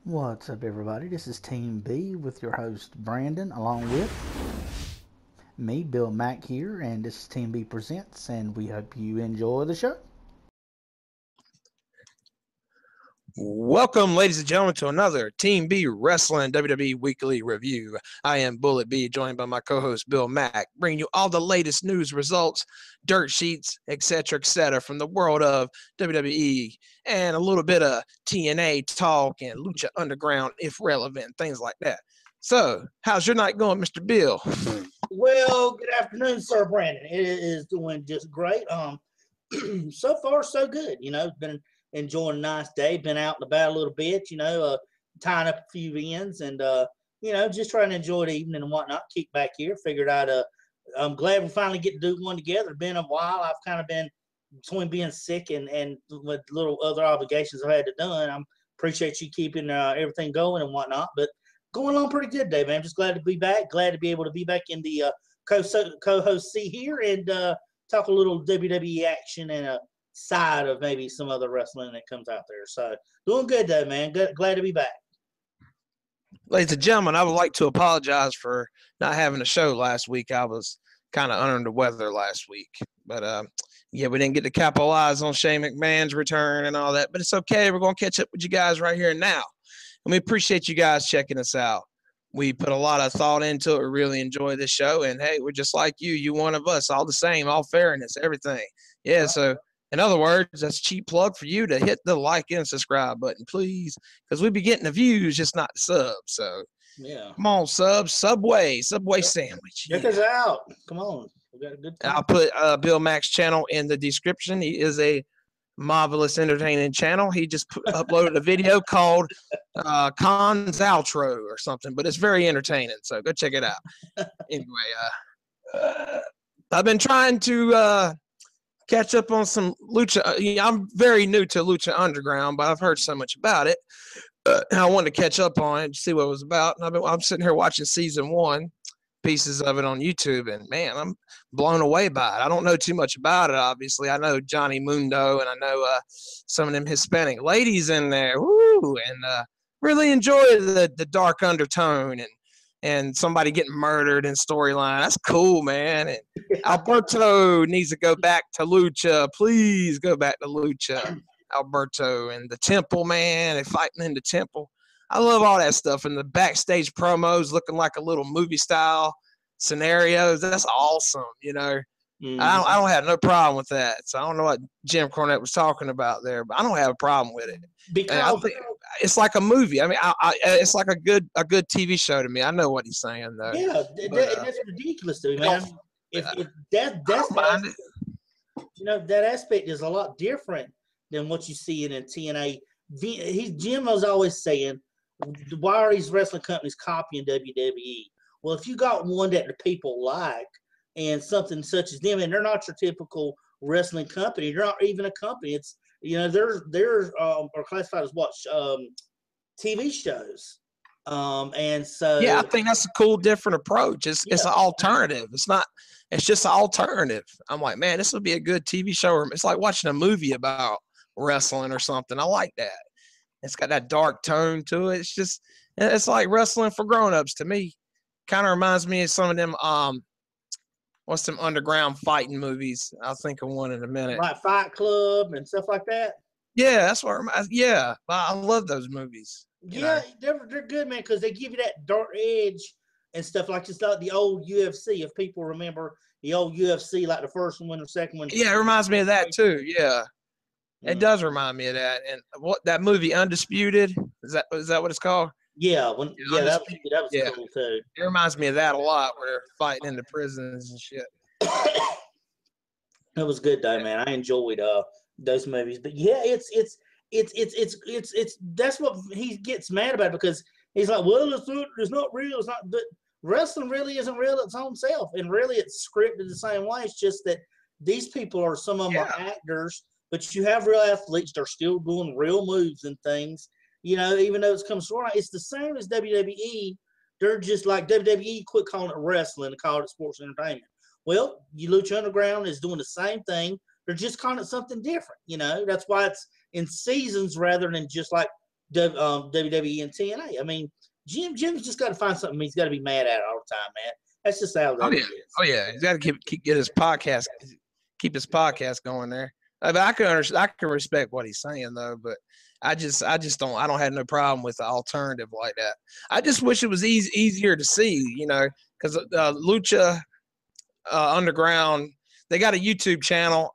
What's up, everybody? This is Team B with your host Brandon, along with me, Bill Mack here, and this is Team B Presents, and we hope you enjoy the show. Welcome, ladies and gentlemen, to another Team B Wrestling WWE Weekly review. I am Bullet B, joined by my co-host Bill Mack, bringing you all the latest news, results, dirt sheets, etc., from the world of WWE, and a little bit of TNA talk and Lucha Underground, if relevant, things like that. So, how's your night going, Mr. Bill? Well, good afternoon, Sir Brandon. It is doing just great. So far so good. Been enjoying a nice day. Been out and about a little bit. Tying up a few ends and just trying to enjoy the evening and whatnot. Kick back here. Figured out. I'm glad we finally get to do one together. Been a while. I've kind of been between being sick and with little other obligations I've had to done. I appreciate you keeping everything going and whatnot, but. Going on pretty good, Dave. I'm just glad to be back. Glad to be able to be back in the co-host seat here and talk a little WWE action and a side of maybe some other wrestling that comes out there. So doing good, Dave, man. Glad to be back. Ladies and gentlemen, I would like to apologize for not having a show last week. I was kind of under the weather last week. But, we didn't get to capitalize on Shane McMahon's return and all that. But it's okay. We're going to catch up with you guys right here and now. And we appreciate you guys checking us out. We put a lot of thought into it. We really enjoy this show. And, hey, we're just like you. You one of us. All the same. All fairness. Everything. Yeah, so in other words, that's a cheap plug for you to hit the like and subscribe button, please. Because we be getting the views, just not the subs. So, yeah, come on, subs. Subway sandwich. Check us out. Come on. We got a good time. I'll put Bill Mack's channel in the description. He is a marvelous, entertaining channel. He just uploaded a video called Khan's Outro or something, but it's very entertaining, so go check it out. Anyway, I've been trying to catch up on some Lucha. I'm very new to Lucha Underground, but I've heard so much about it. And I wanted to catch up on it, see what it was about. And I'm sitting here watching season 1, pieces of it on YouTube, and man, I'm blown away by it. I don't know too much about it, obviously. I know Johnny Mundo, and I know some of them Hispanic ladies in there. Woo! And really enjoy the dark undertone and somebody getting murdered in storyline. That's cool, man. And Alberto needs to go back to Lucha. Please go back to Lucha, Alberto. And the Temple, man, and fighting in the Temple. I love all that stuff. And the backstage promos looking like a little movie style scenarios. That's awesome, Mm-hmm. I don't have no problem with that. So I don't know what Jim Cornette was talking about there, but I don't have a problem with it. Because it's like a movie. I mean, it's like a good TV show to me. I know what he's saying though. Yeah, that's ridiculous to me, man. If that aspect is a lot different than what you see in TNA. Jim was always saying, why are these wrestling companies copying WWE? Well, if you got one that the people like and something such as them, and they're not your typical wrestling company, they're not even a company. It's they're are classified as what TV shows, and so yeah, I think that's a cool, different approach. It's an alternative. It's just an alternative. I'm like, man, this would be a good TV show. It's like watching a movie about wrestling or something. I like that. It's got that dark tone to it. It's like wrestling for grown-ups to me. Kind of reminds me of some of them, what's them underground fighting movies? I'll think of one in a minute. Like Fight Club and stuff like that? Yeah, that's what I love those movies. They're good, man, because they give you that dark edge and stuff like just like the old UFC, if people remember the old UFC, like the first one or second one. Yeah, it reminds me of that too, yeah. It does remind me of that. And what that movie Undisputed, is that what it's called? Yeah, that was cool too. It reminds me of that a lot, where they're fighting in the prisons and shit. It was good though, man. I enjoyed those movies. But yeah, it's that's what he gets mad about, because he's like, well, it's not real. It's not, but wrestling really isn't real its own self, and really it's scripted the same way. It's just that these people are, some of them are actors. But you have real athletes that are still doing real moves and things, even though it's come short. It's the same as WWE. They're just like WWE quit calling it wrestling and called it sports entertainment. Well, Lucha Underground is doing the same thing. They're just calling it something different. That's why it's in seasons rather than just like WWE and TNA. I mean, Jim's just got to find something he's got to be mad at all the time, man. That's just how that is. Oh yeah, he's got to get his podcast, keep his podcast going there. I can respect what he's saying though, but I just don't have no problem with the alternative like that. I just wish it was easier to see, because Lucha Underground, they got a YouTube channel,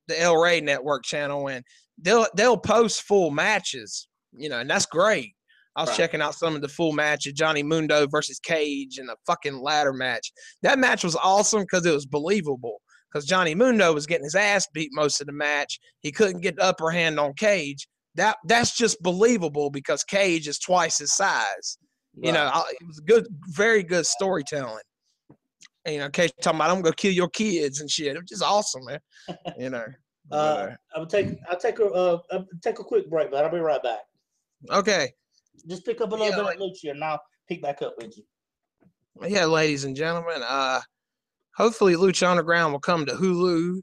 the El Rey Network channel, and they'll post full matches, and that's great. I was checking out some of the full matches, Johnny Mundo versus Cage and a fucking ladder match. That match was awesome because it was believable. Because Johnny Mundo was getting his ass beat most of the match. He couldn't get the upper hand on Cage. That's just believable because Cage is twice his size. Right. It was good, very good storytelling. And, Cage talking about I'm gonna kill your kids and shit. It was just awesome, man. I'll take a quick break, but I'll be right back. Okay. Just pick up a little bit of Lucha, and I'll pick back up with you. Yeah, ladies and gentlemen. Hopefully Lucha Underground will come to Hulu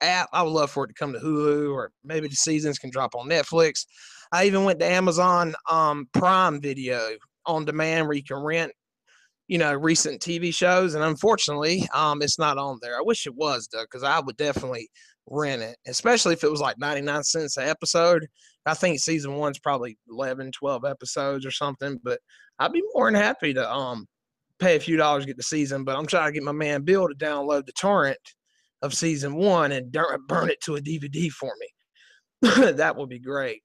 app. I would love for it to come to Hulu, or maybe the seasons can drop on Netflix. I even went to Amazon Prime Video on demand where you can rent, recent TV shows. And unfortunately, it's not on there. I wish it was, though, because I would definitely rent it, especially if it was like 99 cents an episode. I think season 1's probably 11, 12 episodes or something, but I'd be more than happy to pay a few dollars to get the season. But I'm trying to get my man Bill to download the torrent of season 1 and burn it to a DVD for me. That would be great.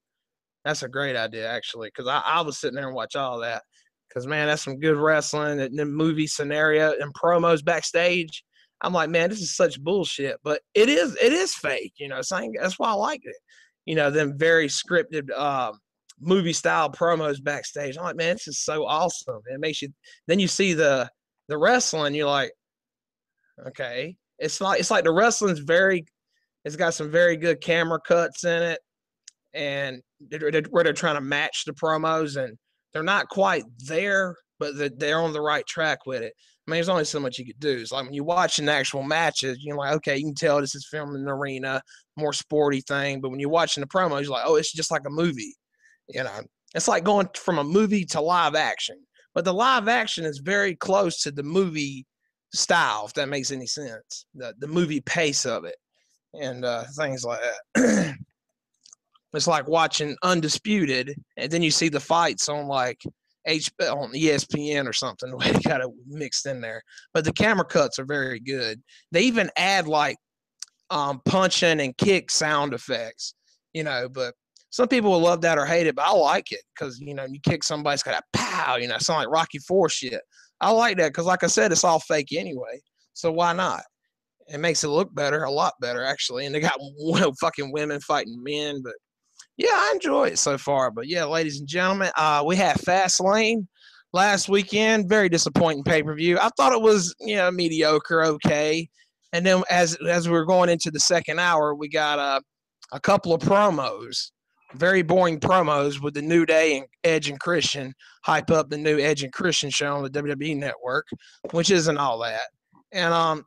That's a great idea, actually, because I was sitting there and watch all that. Because, man, that's some good wrestling and the movie scenario and promos backstage. I'm like, man, this is such bullshit. But it is fake, that's why I like it. Them very scripted movie-style promos backstage. I'm like, man, this is so awesome. It makes you – then you see the wrestling, you're like, okay. It's like the wrestling's it's got some very good camera cuts in it, and where they're trying to match the promos, and they're not quite there, but they're on the right track with it. I mean, there's only so much you could do. It's like when you're watching the actual matches, you're like, okay, you can tell this is filmed in an arena, more sporty thing. But when you're watching the promos, you're like, oh, it's just like a movie. It's like going from a movie to live action. But the live action is very close to the movie style, if that makes any sense. The movie pace of it and things like that. It's like watching Undisputed, and then you see the fights on on ESPN or something. The way they got it mixed in there, but the camera cuts are very good. They even add like punching and kick sound effects, But some people will love that or hate it, but I like it because you kick somebody's got a pow, sound like Rocky IV shit. I like that because, like I said, it's all fake anyway. So why not? It makes it look better, a lot better actually. And they got fucking women fighting men, but. Yeah, I enjoy it so far. But, yeah, ladies and gentlemen, we had Fastlane last weekend. Very disappointing pay-per-view. I thought it was, mediocre, okay. And then as we were going into the second hour, we got a couple of promos, very boring promos with the New Day and Edge and Christian hype up the new Edge and Christian show on the WWE Network, which isn't all that. And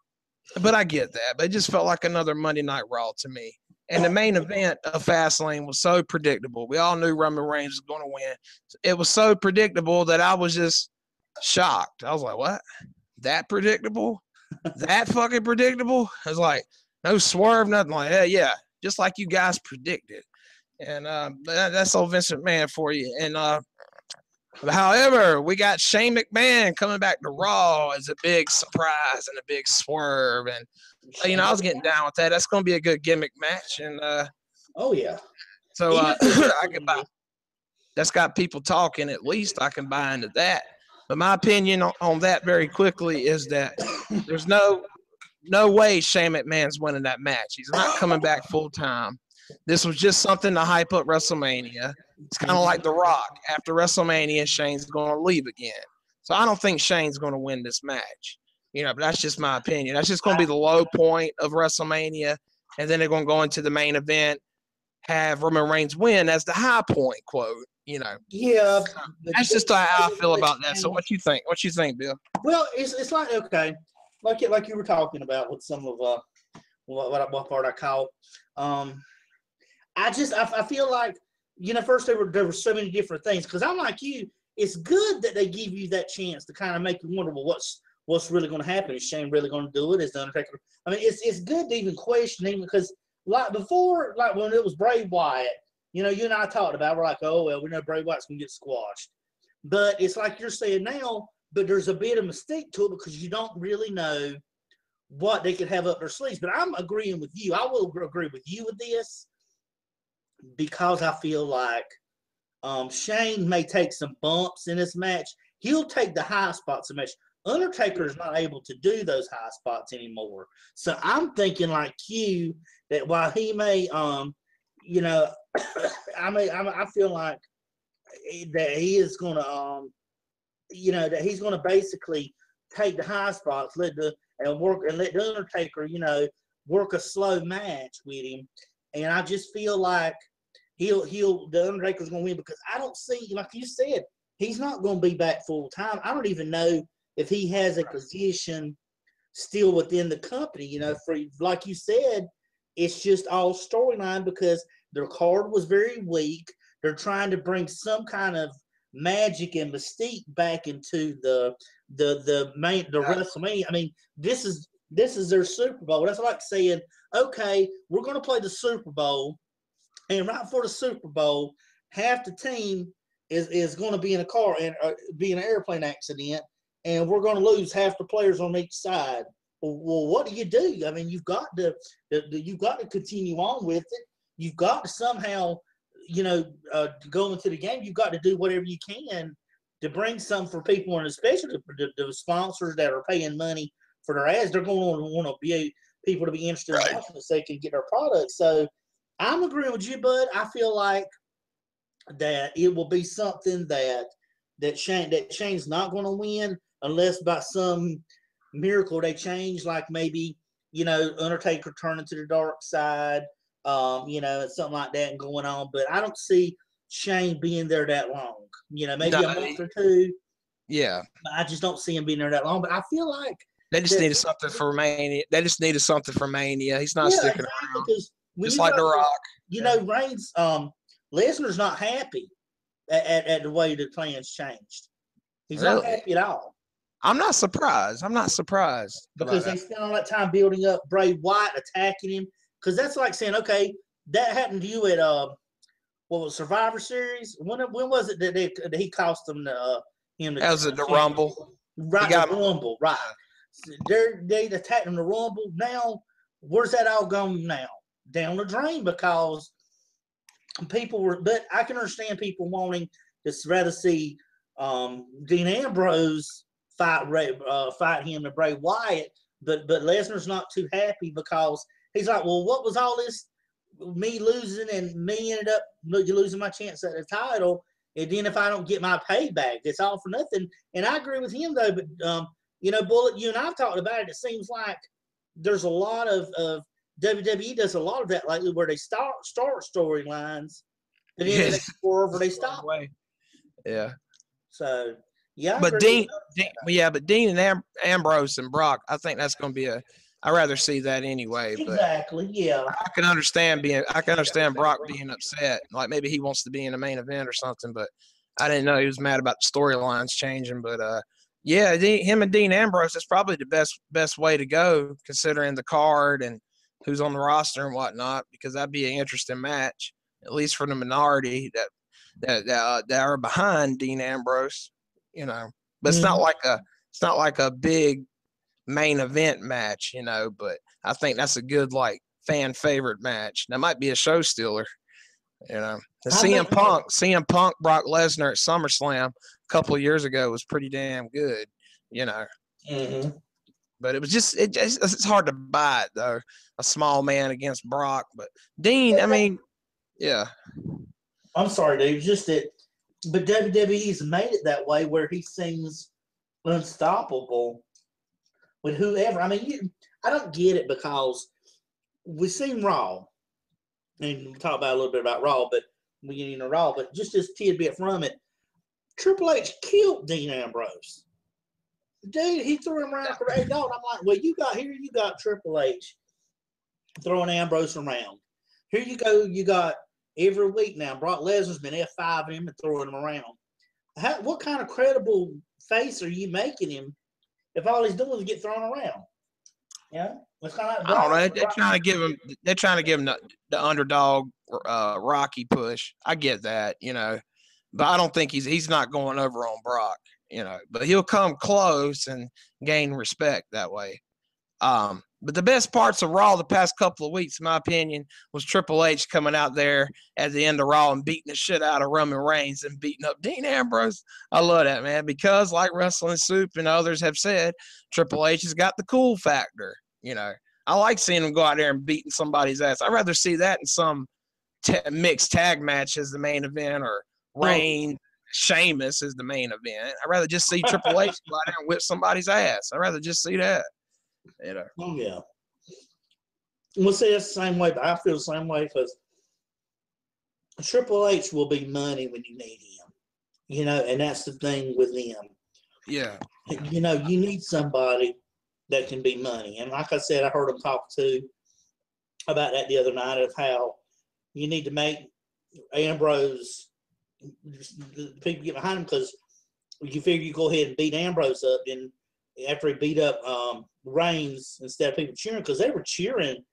but I get that. But it just felt like another Monday Night Raw to me. And the main event of Fastlane was so predictable. We all knew Roman Reigns was going to win. It was so predictable that I was just shocked. I was like, what? That predictable? That fucking predictable? I was like, no swerve, nothing like that. Yeah, just like you guys predicted. And that's old Vince McMahon for you. And however, we got Shane McMahon coming back to Raw as a big surprise and a big swerve. And I was getting down with that. That's going to be a good gimmick match. And oh yeah. So I can buy. That's got people talking. At least I can buy into that. But my opinion on that very quickly is that there's no way Shane McMahon's winning that match. He's not coming back full time. This was just something to hype up WrestleMania. It's kind of like The Rock. After WrestleMania, Shane's going to leave again. So I don't think Shane's going to win this match. But that's just my opinion. That's just going to be the low point of WrestleMania, and then they're going to go into the main event, have Roman Reigns win as the high point, quote. Yeah. That's just how I feel about that. So what you think? What you think, Bill? Well, it's like, okay, like you were talking about with some of what part I call. I feel like first there were so many different things. Because I'm like you, it's good that they give you that chance to kind of make you wonder, well, what's really going to happen? Is Shane really going to do it? Is the Undertaker? I mean, it's good to even question him because like before, like when it was Bray Wyatt, you and I talked about, we're like, oh well, we know Bray Wyatt's going to get squashed, but it's like you're saying now. But there's a bit of mystique to it because you don't really know what they could have up their sleeves. But I'm agreeing with you. I will agree with you with this because I feel like Shane may take some bumps in this match. He'll take the high spots of the match. Undertaker is not able to do those high spots anymore. So I'm thinking like you that while he may, I feel like that he is going to, that he's going to basically take the high spots, let the Undertaker, work a slow match with him. And I just feel like the Undertaker's going to win because I don't see, like you said, he's not going to be back full time. I don't even know if he has a position still within the company. For like you said, it's just all storyline because their card was very weak. They're trying to bring some kind of magic and mystique back into the WrestleMania. I mean, this is their Super Bowl. That's like saying, okay, we're going to play the Super Bowl, and right before the Super Bowl, half the team is going to be in a car and be in an airplane accident, and we're going to lose half the players on each side. Well, what do you do? I mean, you've got to continue on with it. You've got to somehow, to go into the game. You've got to do whatever you can to bring some for people, and especially the sponsors that are paying money for their ads. They're going to want to be people to be interested in watching so they can get their products. So I'm agreeing with you, bud. I feel like that it will be something that Shane's not going to win unless by some miracle they change, like maybe Undertaker turning to the dark side, something like that and going on. But I don't see Shane being there that long. Maybe a month or two. Yeah, I just don't see him being there that long. But I feel like they just needed something for Mania. He's not sticking around. Just like The Rock. Reigns, Lesnar's not happy at the way the plans changed. He's not happy at all. I'm not surprised. Because they spent all that time building up Bray Wyatt, attacking him. Because that's like saying, okay, that happened to you at Survivor Series? When was it that he cost them the Rumble. Right, the Rumble, right. They attacked him in the Rumble. Now, where's that all going now? Down the drain because but I can understand people wanting to rather see Dean Ambrose fight him to Bray Wyatt, but Lesnar's not too happy because he's like, well, what was all this? Me losing and me ended up losing my chance at the title, and then if I don't get my payback, it's all for nothing. And I agree with him though, but Bullet, you and I've talked about it. It seems like there's a lot of WWE does a lot of that lately, where they start storylines, but then they stop. Yeah. So yeah. But Dean and Ambrose and Brock, I think that's going to be I'd rather see that anyway. Exactly. But yeah. I can understand Brock being upset. Like maybe he wants to be in the main event or something. But I didn't know he was mad about the storylines changing. But him and Dean Ambrose is probably the best way to go, considering the card and who's on the roster and whatnot, because that'd be an interesting match, at least for the minority that are behind Dean Ambrose. But it's not like a big main event match, but I think that's a good fan favorite match. That might be a show stealer, The CM Punk Brock Lesnar at SummerSlam a couple of years ago was pretty damn good, Mm-hmm. But it's hard to buy it though. A small man against Brock, but Dean, I mean, yeah. I'm sorry, dude. Just that, but WWE's made it that way where he seems unstoppable with whoever. I mean, I don't get it because we've seen Raw, and we'll talk about a little bit about Raw, but we get into Raw. But just this tidbit from it, Triple H killed Dean Ambrose. Dude, he threw him around for $8. I'm like, well, you got Triple H throwing Ambrose around. Here you go, you got every week now. Brock Lesnar's been F5ing him and throwing him around. What kind of credible face are you making him if all he's doing is get thrown around? Yeah, it's kind of like I don't know. They're trying to give him. They're trying to give him the underdog Rocky push. I get that, but I don't think he's not going over on Brock, But he'll come close and gain respect that way. But the best parts of Raw the past couple of weeks, in my opinion, was Triple H coming out there at the end of Raw and beating the shit out of Roman Reigns and beating up Dean Ambrose. I love that, man, because like Wrestling Soup and others have said, Triple H has got the cool factor. I like seeing him go out there and beating somebody's ass. I'd rather see that in some mixed tag match as the main event, or Reigns, Sheamus as the main event. I'd rather just see Triple H go out there and whip somebody's ass. I'd rather just see that. Oh, yeah. We'll say it's the same way, but I feel the same way because Triple H will be money when you need him, and that's the thing with him. Yeah. You need somebody that can be money. And like I said, I heard him talk too about that the other night of how you need to make Ambrose, the people get behind him, because you figure you go ahead and beat Ambrose up, and after he beat up Reigns, instead of people cheering, because they were cheering.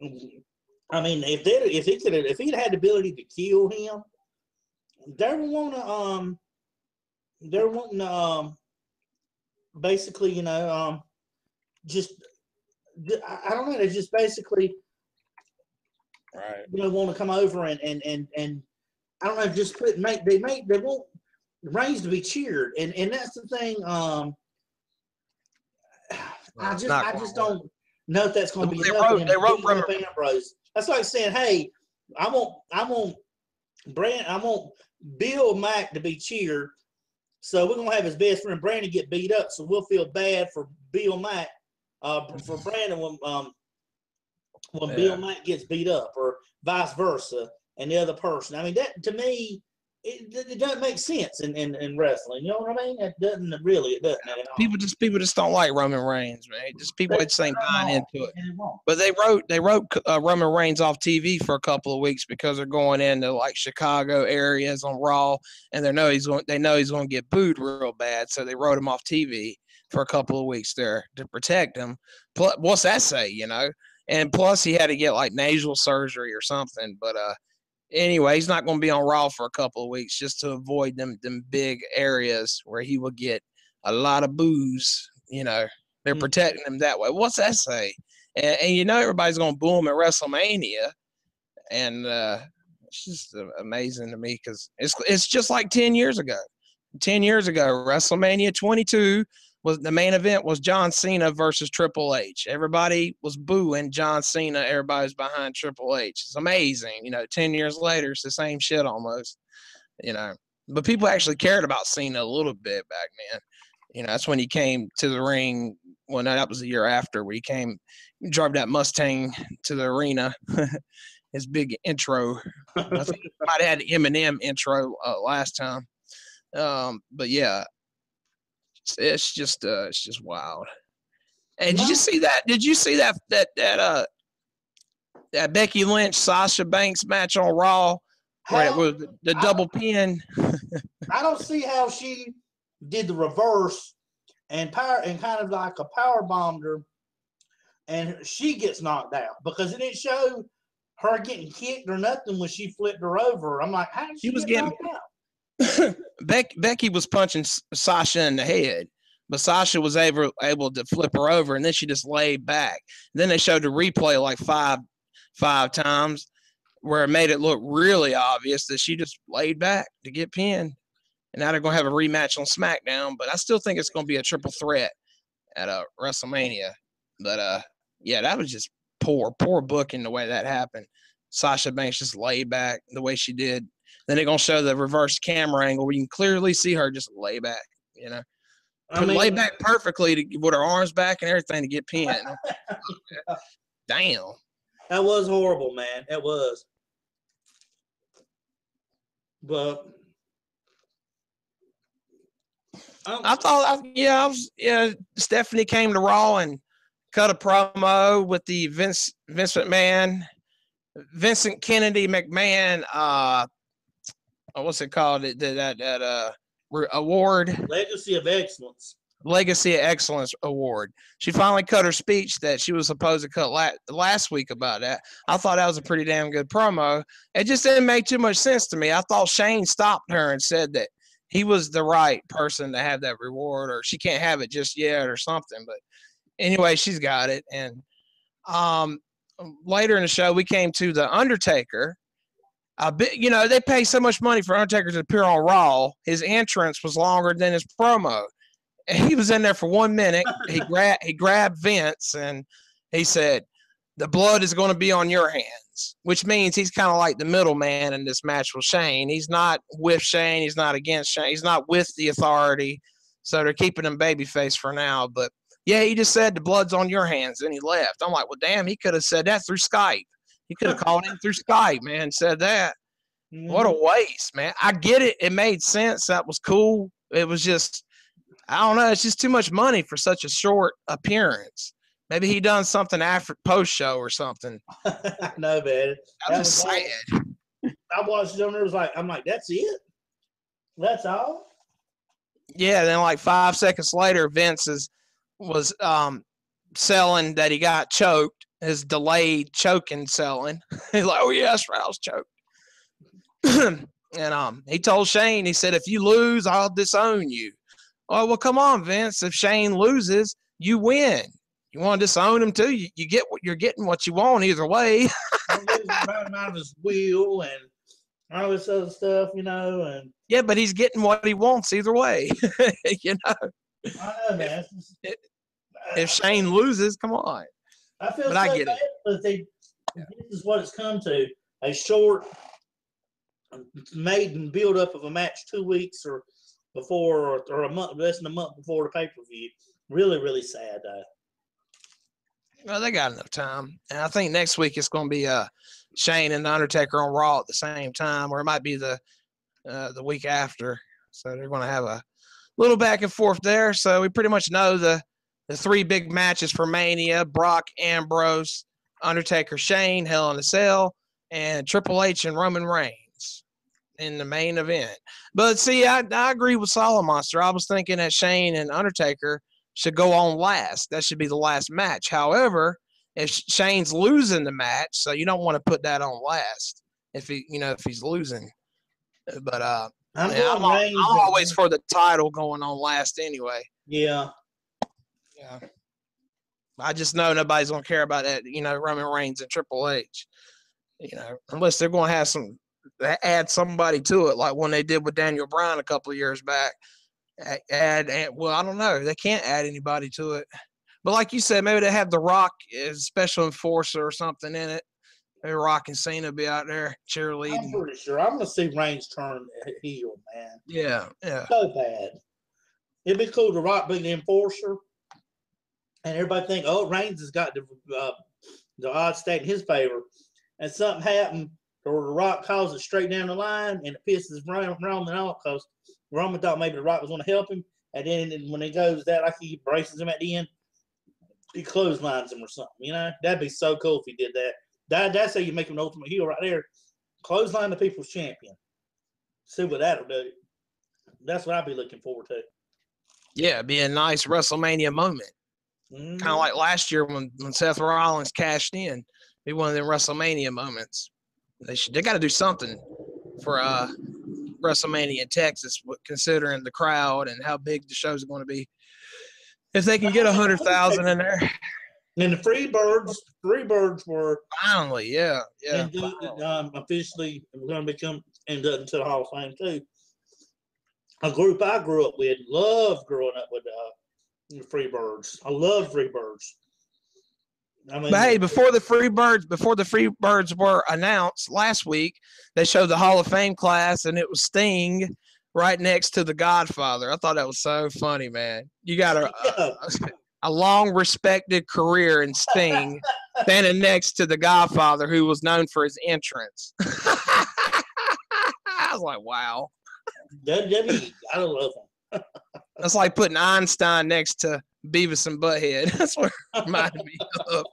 I mean, if he'd had the ability to kill him, they were wanting basically, just I don't know. They just basically, right, want to come over and I don't know. Just they want Reigns to be cheered, and that's the thing. I just don't know if that's going to be enough. They wrote Ambrose. That's like saying, hey, I want Bill Mack to be cheered, so we're gonna have his best friend Brandon get beat up, so we'll feel bad for Bill Mack, for Brandon when Bill Mack gets beat up, or vice versa, and the other person. I mean, that to me, it doesn't make sense in wrestling. You know what I mean? It doesn't at all. People just don't like Roman Reigns, man. Just people just ain't buying into it. But they wrote Roman Reigns off TV for a couple of weeks because they're going into like Chicago areas on Raw, and they know he's going to get booed real bad, so they wrote him off TV for a couple of weeks there to protect him. Plus, what's that say, And plus, he had to get like nasal surgery or something, but anyway, he's not going to be on Raw for a couple of weeks just to avoid them big areas where he will get a lot of boos. They're protecting him that way. What's that say? And everybody's going to boo him at WrestleMania, and it's just amazing to me because it's just like 10 years ago. 10 years ago, WrestleMania 22 was the main event was John Cena versus Triple H. Everybody was booing John Cena. Everybody's behind Triple H. It's amazing. 10 years later, it's the same shit almost, But people actually cared about Cena a little bit back then. That's when he came to the ring. Well, no, that was the year after where he drove that Mustang to the arena. His big intro. I think he might have had the Eminem intro last time. But yeah. It's just wild. And did you see that? Did you see that Becky Lynch Sasha Banks match on Raw where it was the double pin? I don't see how she did the reverse and kind of like a power bombed her, and she gets knocked out because it didn't show her getting kicked or nothing when she flipped her over. I'm like, how did she get knocked out? Becky was punching Sasha in the head, but Sasha was able to flip her over, and then she just laid back. Then they showed the replay like five times where it made it look really obvious that she just laid back to get pinned. And now they're going to have a rematch on SmackDown, but I still think it's going to be a triple threat at WrestleMania. But yeah, that was just poor booking the way that happened. Sasha Banks just laid back the way she did. Then they're going to show the reverse camera angle where you can clearly see her just lay back, lay back perfectly with her arms back and everything to get pinned. Damn. That was horrible, man. It was. But Stephanie came to Raw and cut a promo with the Vince McMahon Vincent Kennedy McMahon, what's it called? That award. Legacy of Excellence. Legacy of Excellence Award. She finally cut her speech that she was supposed to cut last week about that. I thought that was a pretty damn good promo. It just didn't make too much sense to me. I thought Shane stopped her and said that he was the right person to have that reward, or she can't have it just yet or something. But anyway, she's got it. And later in the show, we came to The Undertaker. They pay so much money for Undertaker to appear on Raw. His entrance was longer than his promo. He was in there for 1 minute. He grabbed Vince and he said, "The blood is going to be on your hands," which means he's kind of like the middleman in this match with Shane. He's not with Shane. He's not against Shane. He's not with the Authority. So they're keeping him babyface for now. But yeah, he just said the blood's on your hands, and he left. I'm like, well, damn, he could have said that through Skype. He could have called in through Skype, man, said that. What a waste, man. I get it. It made sense. That was cool. It was just, I don't know. It's just too much money for such a short appearance. Maybe he done something after post show or something. No, man. That was sad. I watched it and it was like, I'm like, that's it? That's all? Yeah, then like 5 seconds later, Vince was selling that he got choked, his delayed choking selling. He's like, oh, yeah, that's right, I was choked. And he told Shane, he said, if you lose, I'll disown you. Oh, well, come on, Vince. If Shane loses, you win. You want to disown him too? You get what you're getting, what you want either way. He's running out of his wheel and all this other stuff, and yeah, but he's getting what he wants either way. I know, man. If Shane loses, come on. I feel but so I get bad, it. But this is what it's come to: a short, made and build up of a match 2 weeks or before, or a month, less than a month before the pay-per-view. Really, really sad, though. Well, they got enough time. And I think next week it's going to be Shane and The Undertaker on Raw at the same time, or it might be the week after. So they're going to have a little back and forth there. So we pretty much know the three big matches for Mania: Brock, Ambrose, Undertaker, Shane, Hell in a Cell, and Triple H and Roman Reigns in the main event. But see, I agree with Solid Monster. I was thinking that Shane and Undertaker should go on last. That should be the last match. However, if Shane's losing the match, so you don't want to put that on last if he's losing. But I'm always for the title going on last anyway. Yeah. Yeah. I just know nobody's gonna care about that. Roman Reigns and Triple H. Unless they're gonna add somebody to it, like when they did with Daniel Bryan a couple of years back. Well, I don't know. They can't add anybody to it. But like you said, maybe they have The Rock as special enforcer or something in it. Maybe Rock and Cena be out there cheerleading. I'm pretty sure. I'm going to see Reigns turn heel, man. Yeah. So bad. It'd be cool to Rock being the enforcer. And everybody think, oh, Reigns has got the odds state in his favor. And something happened or The Rock calls it straight down the line and it pisses Roman off because Roman thought maybe The Rock was going to help him. And then when he goes that, like he braces him at the end, he clotheslines him or something. That'd be so cool if he did that. That's how you make him an ultimate heel right there. Clothesline the people's champion. See what that'll do. That's what I'd be looking forward to. Yeah, it'd be a nice WrestleMania moment. Mm-hmm. Kind of like last year when Seth Rollins cashed in. Be one of them WrestleMania moments. They got to do something for WrestleMania in Texas, considering the crowd and how big the shows are going to be. If they can get 100,000 in there. And the Freebirds were finally, yeah. Officially going to become inducted into the Hall of Fame too. A group I grew up with, loved growing up with the Freebirds. I love Freebirds. But hey, before the Freebirds were announced last week, they showed the Hall of Fame class, and it was Sting right next to The Godfather. I thought that was so funny, man. You got a long respected career in Sting standing next to The Godfather, who was known for his entrance. I was like, wow. WWE, I love him. That's like putting Einstein next to Beavis and Butthead. That's what it reminded me of.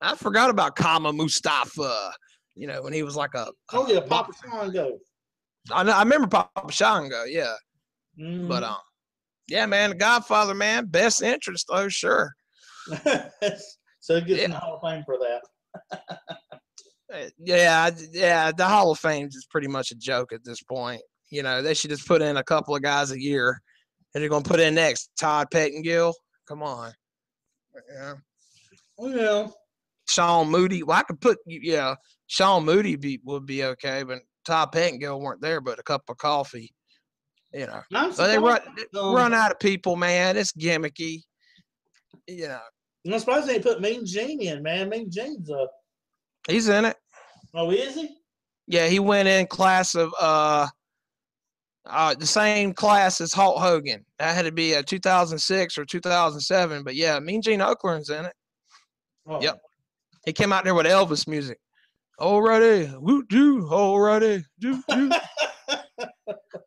I forgot about Kama Mustafa. You know, when he was like Papa Shango. I remember Papa Shango, yeah. Mm. But yeah, man, the Godfather, man, best interest though, sure. So it gets in the Hall of Fame for that. Yeah, the Hall of Fame is pretty much a joke at this point. You know, they should just put in a couple of guys a year, and they're gonna put in next Todd Pettengill. Come on, yeah. Well, Sean Moody. Well, I could put Sean Moody would be okay, but Todd Pettengill weren't there, but a cup of coffee. You know, so they run out of people, man. It's gimmicky. You know, I'm surprised they put Mean Gene in, man. Mean Gene's he's in it. Oh, is he? Yeah, he went in class of the same class as Hulk Hogan. That had to be a 2006 or 2007. But yeah, Mean Gene Okerlund's in it. Oh. Yep. He came out there with Elvis music. Alrighty, woo doo, alrighty, doo doo.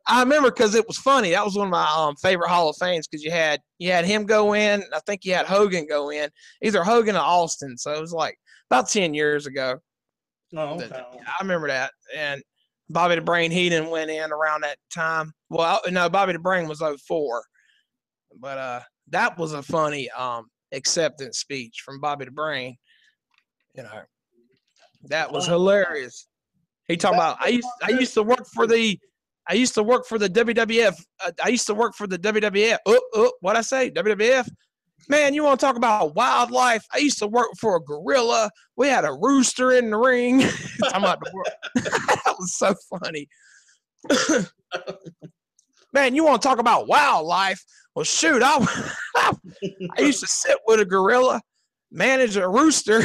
I remember because it was funny. That was one of my favorite Hall of Fames because you had him go in. I think you had Hogan go in, either Hogan or Austin. So it was like about 10 years ago. Oh, okay. I remember that. And Bobby the Brain Heenan went in around that time. Well, no, Bobby the Brain was 04. But that was a funny acceptance speech from Bobby the Brain. You know, that was hilarious. He talked about I used to work for the WWF. I used to work for the WWF. What'd I say? WWF? Man, you want to talk about wildlife? I used to work for a gorilla. We had a rooster in the ring. Talking about the world. That was so funny. Man, you want to talk about wildlife? Well, shoot, I used to sit with a gorilla, manage a rooster,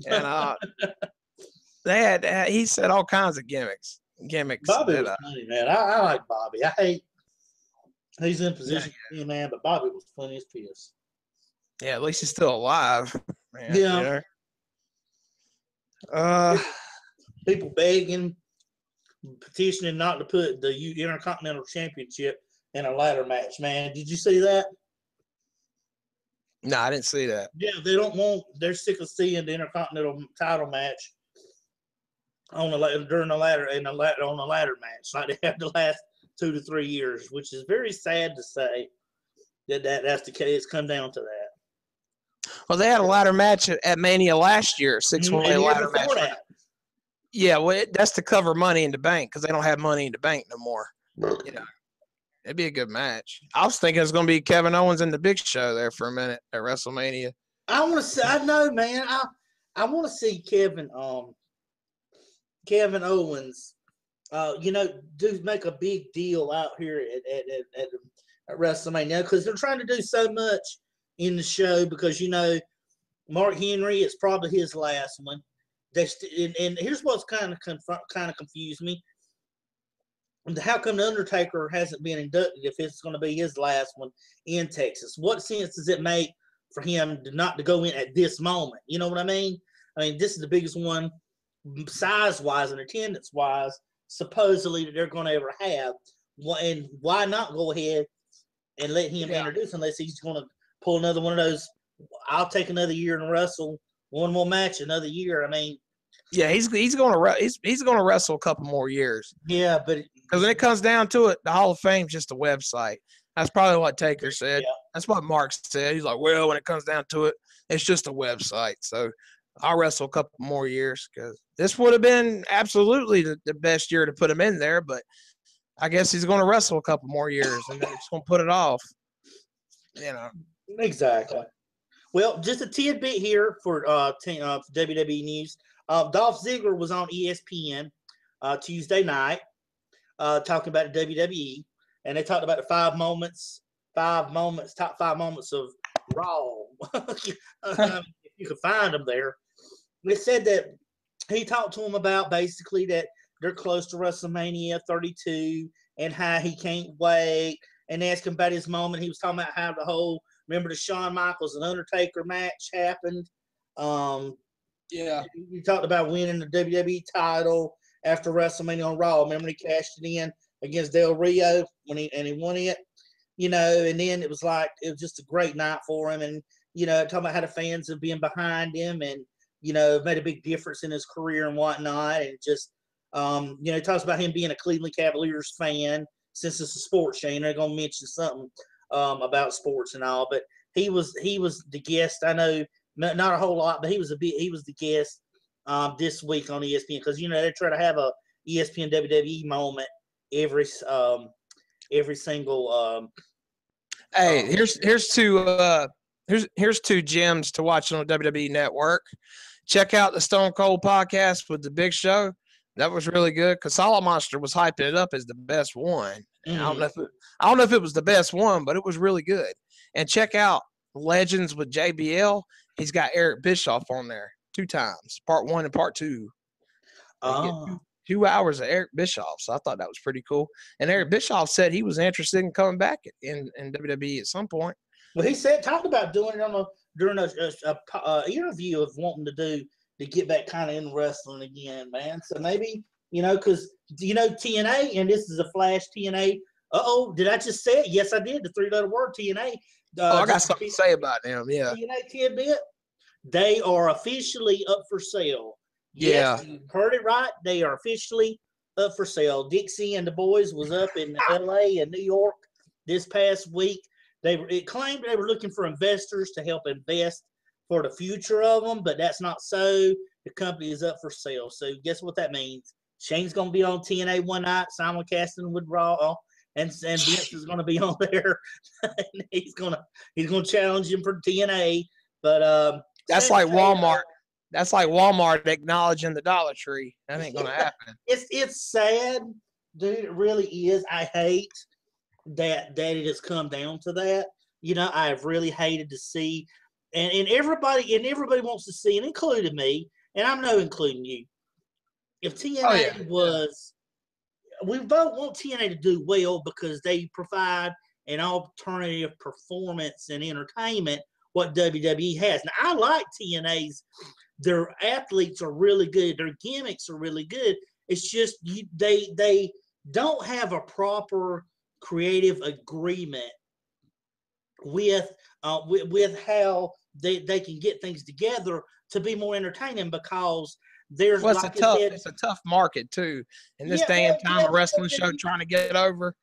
and he said all kinds of gimmicks. Bobby was funny, man. I like Bobby. I hate he's in position to be a man, but Bobby was funny as piss. Yeah, at least he's still alive. Man, yeah. You know? People begging, petitioning not to put the Intercontinental Championship in a ladder match, man. Did you see that? No, I didn't see that. Yeah, they're sick of seeing the Intercontinental title match on the ladder match like they have the last 2 to 3 years, which is very sad to say that's the case. It's come down to that. Well, they had a ladder match at Mania last year, 6-way ladder match. Yeah, well, that's to cover Money in the Bank because they don't have Money in the Bank no more. You know, it'd be a good match. I was thinking it's going to be Kevin Owens and the Big Show there for a minute at WrestleMania. I want to see. I know, man. I want to see Kevin Owens. Make a big deal out here at WrestleMania because they're trying to do so much in the show because Mark Henry is probably his last one. And here's what's kind of confused me: how come the Undertaker hasn't been inducted if it's going to be his last one in Texas? What sense does it make for him not to go in at this moment? You know what I mean? I mean, this is the biggest one, size-wise and attendance-wise, supposedly that they're going to ever have. And why not go ahead and let him introduce unless he's going to pull another one of those, I'll take another year and wrestle one more match another year. I mean, yeah, he's going to wrestle a couple more years. Yeah, but because when it comes down to it, the Hall of Fame's just a website. That's probably what Taker said. Yeah. That's what Mark said. He's like, well, when it comes down to it, it's just a website. So I'll wrestle a couple more years because this would have been absolutely the best year to put him in there. But I guess he's going to wrestle a couple more years and then he's going to put it off. Exactly. Well, just a tidbit here for WWE news. Dolph Ziggler was on ESPN Tuesday night talking about the WWE, and they talked about the top 5 moments of Raw. If you could find them there. They said that he talked to him about basically that they're close to WrestleMania 32 and how he can't wait, and asked him about his moment. He was talking about how remember the Shawn Michaels and Undertaker match happened. Yeah. He talked about winning the WWE title after WrestleMania on Raw. Remember he cashed it in against Del Rio when he won it, and then it was just a great night for him. And, talking about how the fans have been behind him and made a big difference in his career and whatnot. And just, he talks about him being a Cleveland Cavaliers fan since it's a sports show. They're going to mention something about sports and all. But he was the guest. I know not a whole lot, but he was the guest this week on ESPN because they try to have a ESPN WWE moment every single. Hey, here's two gems to watch on the WWE Network. Check out the Stone Cold podcast with the Big Show. That was really good because Solid Monster was hyping it up as the best one. I don't know if it was the best one, but it was really good. And check out Legends with JBL. He's got Eric Bischoff on there 2 times, part 1 and part 2. Oh. 2 hours of Eric Bischoff, so I thought that was pretty cool. And Eric Bischoff said he was interested in coming back in WWE at some point. Well, he talked about doing it during a interview of wanting to get back kind of in wrestling again, man. So maybe because TNA, and this is a flash TNA. Did I just say it? Yes, I did. The 3-letter word TNA. I got something to say about them. Yeah, TNA 10-bit. They are officially up for sale. Yeah, yes, you heard it right. They are officially up for sale. Dixie and the boys was up in L.A. and New York this past week. It claimed they were looking for investors to help invest for the future of them, but that's not so. The company is up for sale. So guess what that means? Shane's going to be on TNA one night, simulcasting with Raw, and Vince is going to be on there. he's going to challenge him for TNA. But that's like Walmart. That's like Walmart acknowledging the Dollar Tree. That ain't going to happen. It's sad, dude. It really is. I hate that it has come down to that. I've really hated to see, and everybody wants to see, and including me, and I'm no including you. If TNA we both want TNA to do well because they provide an alternative performance and entertainment what WWE has. Now, I like TNA's. Their athletes are really good. Their gimmicks are really good. It's just they don't have a proper creative agreement with how they can get things together to be more entertaining because there's it's a tough market too in this day and time. A wrestling show trying to get over.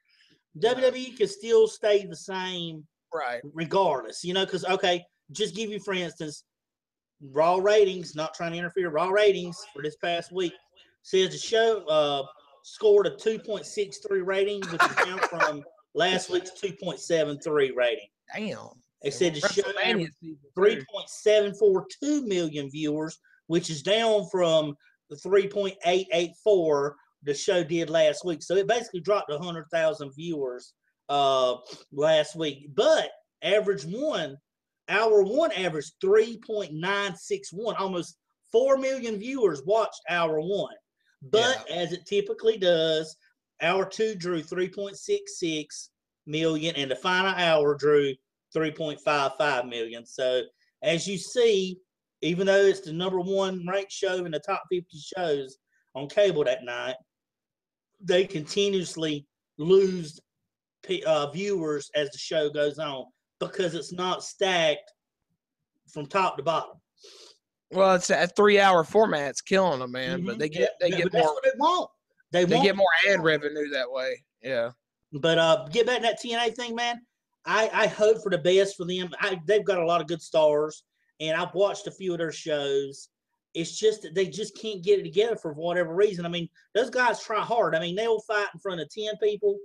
WWE can still stay the same, right? Regardless, because just give you for instance. Raw ratings, not trying to interfere, Raw ratings for this past week says the show scored a 2.63 rating, which is down from last week's 2.73 rating. Damn. They said the show averaged 3.742 million viewers, which is down from the 3.884 the show did last week. So it basically dropped 100,000 viewers last week. But Hour 1 averaged 3.961. Almost 4 million viewers watched Hour 1. But as it typically does, Hour 2 drew 3.66 million, and the final hour drew 3.55 million. So as you see, even though it's the number 1 ranked show in the top 50 shows on cable that night, they continuously lose viewers as the show goes on, because it's not stacked from top to bottom. Well, it's a 3-hour format's killing them, man. Mm-hmm. But they get more. That's what they want. They get more ad revenue that way. Yeah. But get back to that TNA thing, man. I hope for the best for them. They've got a lot of good stars, and I've watched a few of their shows. It's just that they just can't get it together for whatever reason. I mean, those guys try hard. I mean, they'll fight in front of 10 people.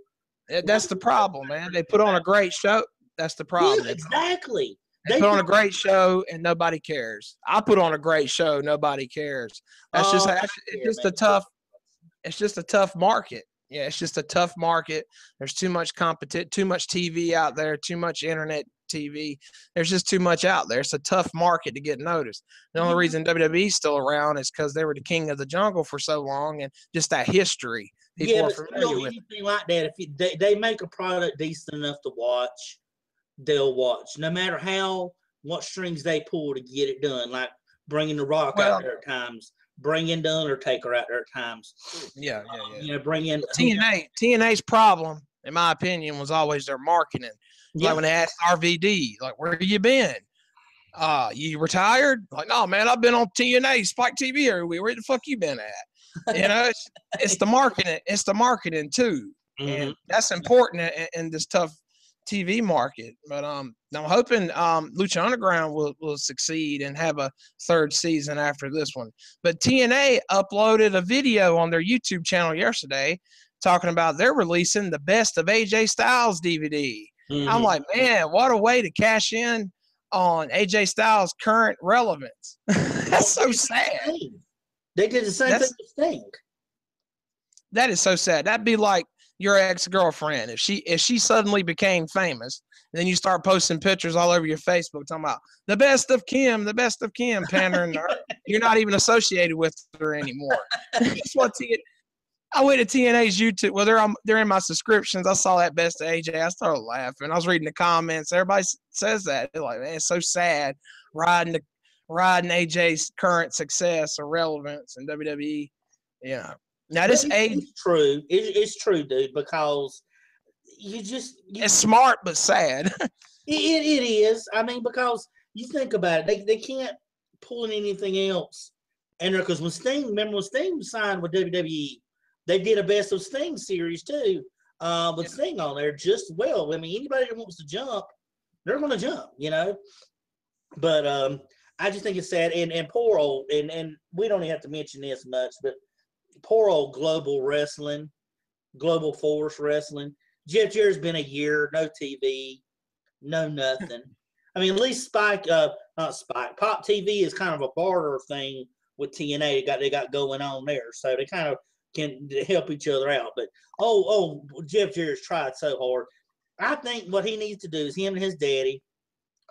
That's the problem, man. They put on a great show. That's the problem. Yeah, exactly. They put on a great show and nobody cares. I put on a great show, nobody cares. It's just a tough market. Yeah, it's just a tough market. There's too much too much TV out there, too much internet TV. There's just too much out there. It's a tough market to get noticed. The only reason WWE's still around is because they were the king of the jungle for so long, and just that history. People are familiar with anything like that. If they make a product decent enough to watch, they'll watch, no matter what strings they pull to get it done. Like bringing The Rock out there at times, bringing The Undertaker out there at times. Yeah. Bring in TNA's problem, in my opinion, was always their marketing. Like when they asked RVD, like, where you been? You retired? Like, no, man, I've been on TNA, Spike TV every week. Where the fuck you been at? You know, it's the marketing. It's the marketing too, and that's important in this tough TV market. But I'm hoping Lucha Underground will succeed and have a third season after this one. But TNA uploaded a video on their YouTube channel yesterday talking about they're releasing the Best of AJ Styles DVD. I'm like, man, what a way to cash in on AJ Styles' current relevance. That's so sad. They did the same thing with Sting. That is so sad. That'd be like your ex-girlfriend. If she suddenly became famous, then you start posting pictures all over your Facebook talking about the best of Kim, pandering to her. You're not even associated with her anymore. That's what I went to TNA's YouTube. Well, they're in my subscriptions. I saw that Best of AJ. I started laughing. I was reading the comments. Everybody says that. They're like, man, it's so sad riding AJ's current success or relevance in WWE. Yeah. Now this it's true. It's true, dude, because it's smart but sad. it is. I mean, because you think about it, they can't pull in anything else. And because when Sting signed with WWE, they did a Best of Sting series too, with Sting on there just well. I mean, anybody that wants to jump, they're going to jump, you know. But I just think it's sad, and poor old, and we don't even have to mention this much, but poor old Global Force Wrestling. Jeff Jarrett's been a year, no TV, no nothing. I mean, at least Pop TV is kind of a barter thing with TNA. They got going on there, so they kind of can help each other out. But Jeff Jarrett's tried so hard. I think what he needs to do is him and his daddy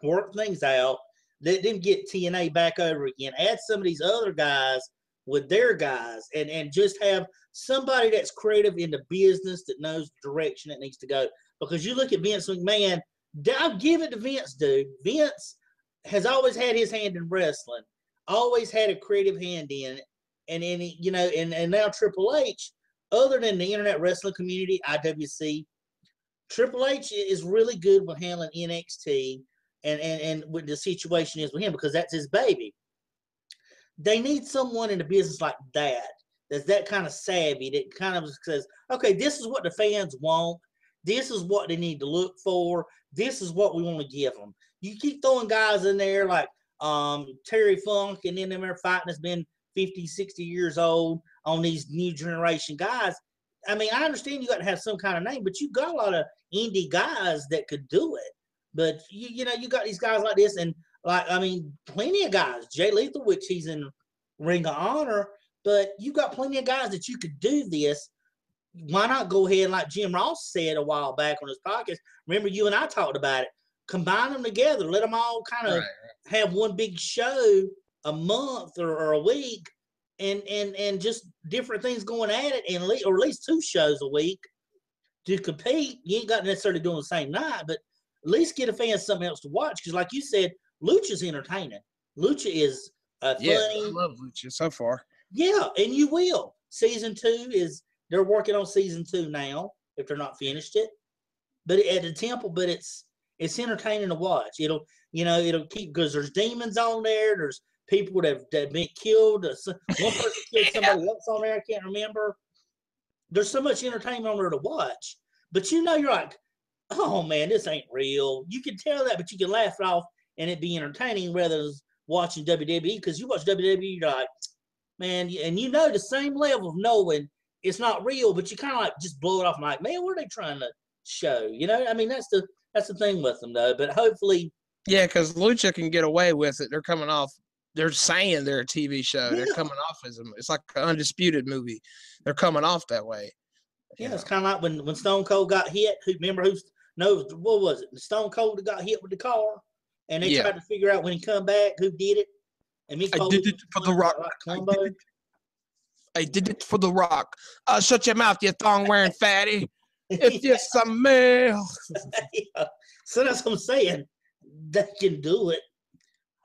work things out. Let them get TNA back over again. Add some of these other guys with their guys, and just have somebody that's creative in the business that knows the direction it needs to go. Because you look at Vince McMahon, I'll give it to Vince, dude. Vince has always had his hand in wrestling, always had a creative hand in it. And now Triple H, other than the internet wrestling community, IWC, Triple H is really good with handling NXT and what the situation is with him, because that's his baby. They need someone in the business like that's that kind of savvy, that kind of says, okay, this is what the fans want. This is what they need to look for. This is what we want to give them. You keep throwing guys in there like Terry Funk and then them fighting that's been 50, 60 years old on these new generation guys. I mean, I understand you got to have some kind of name, but you got a lot of indie guys that could do it. But you got these guys like this, and plenty of guys. Jay Lethal, which he's in Ring of Honor, but you got plenty of guys that you could do this. Why not go ahead, like Jim Ross said a while back on his podcast? Remember, you and I talked about it. Combine them together, let them all kind of have one big show a month or a week, and just different things going at it, or at least 2 shows a week to compete. You ain't got necessarily doing the same night, but at least get a fan something else to watch. Because like you said, Lucha's entertaining. Lucha is funny. Yeah, I love Lucha so far. Yeah, and you will. Season 2 they're working on season 2 now, if they're not finished it. But at the Temple, but it's entertaining to watch. It'll keep, because there's demons on there. There's people that have been killed. One person killed somebody else on there. I can't remember. There's so much entertainment on there to watch. But you're like, oh man, this ain't real. You can tell that, but you can laugh it off and it be entertaining rather than watching WWE. Because you watch WWE, you're like, man, and the same level of knowing it's not real, but you kind of like just blow it off and like, man, what are they trying to show? I mean, that's the thing with them though. But hopefully, yeah, because Lucha can get away with it. They're coming off. They're saying they're a TV show. Yeah. They're coming off as it's like an Undisputed movie. They're coming off that way. Yeah, it's kind of like when Stone Cold got hit. What was it? Stone Cold got hit with the car, and they tried to figure out when he come back who did it. And I did it for The Rock. I did it for The Rock. Shut your mouth, you thong-wearing fatty. If you're some male. Yeah. So that's what I'm saying. They can do it.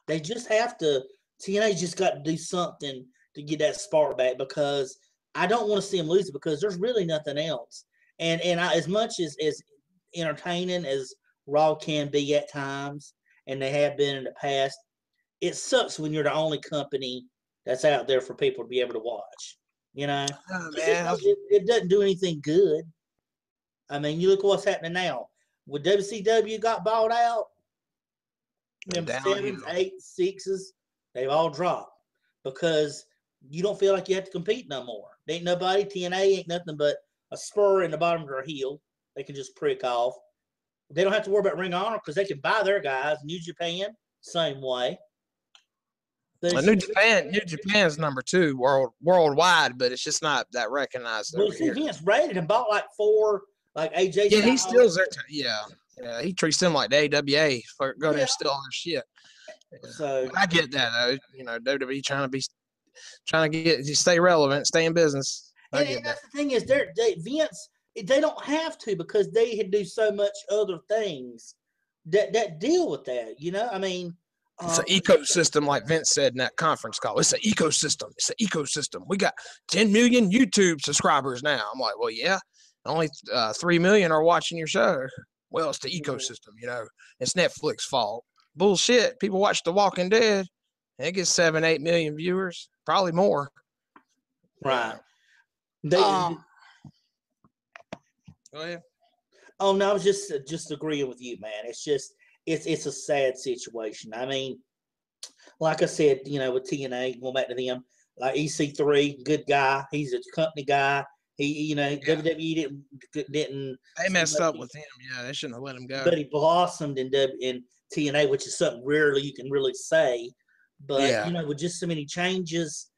They just have to. TNA just got to do something to get that spark back, because I don't want to see them lose it, because there's really nothing else. And as much as entertaining as Raw can be at times, and they have been in the past, it sucks when you're the only company that's out there for people to be able to watch. You know, Oh, 'cause man. it doesn't do anything good. I mean, you look at what's happening now. When WCW got bought out, them Downhill. 7s, 8s, 6s, they've all dropped because you don't feel like you have to compete no more. There ain't nobody. TNA ain't nothing but a spur in the bottom of their heel. They can just prick off. They don't have to worry about Ring of Honor because they can buy their guys. New Japan, same way. But New Japan's number 2 worldwide, but it's just not that recognized well, over see, here. Vince raided and bought like 4, like AJ. Yeah, he Styles. steals their yeah. He treats them like the AWA for go there and steal all their shit. Yeah. So I get that though. You know, WWE trying to get you stay relevant, stay in business. and that's the thing is, Vince, they don't have to because they do so much other things that deal with that. You know, I mean, it's an ecosystem, like Vince said in that conference call. It's an ecosystem. It's an ecosystem. We got 10 million YouTube subscribers now. I'm like, well, yeah, only 3 million are watching your show. Well, it's the ecosystem. You know, it's Netflix's fault. Bullshit. People watch The Walking Dead. It gets 7-8 million viewers, probably more. Right. Go ahead. Oh no, I was just agreeing with you, man. It's just it's a sad situation. I mean, like I said, you know, with TNA, going back to them, like EC3, good guy. He's a company guy. He, WWE didn't. They messed up with him. Yeah, they shouldn't have let him go. But he blossomed in TNA, which is something rarely you can really say. But with just so many changes,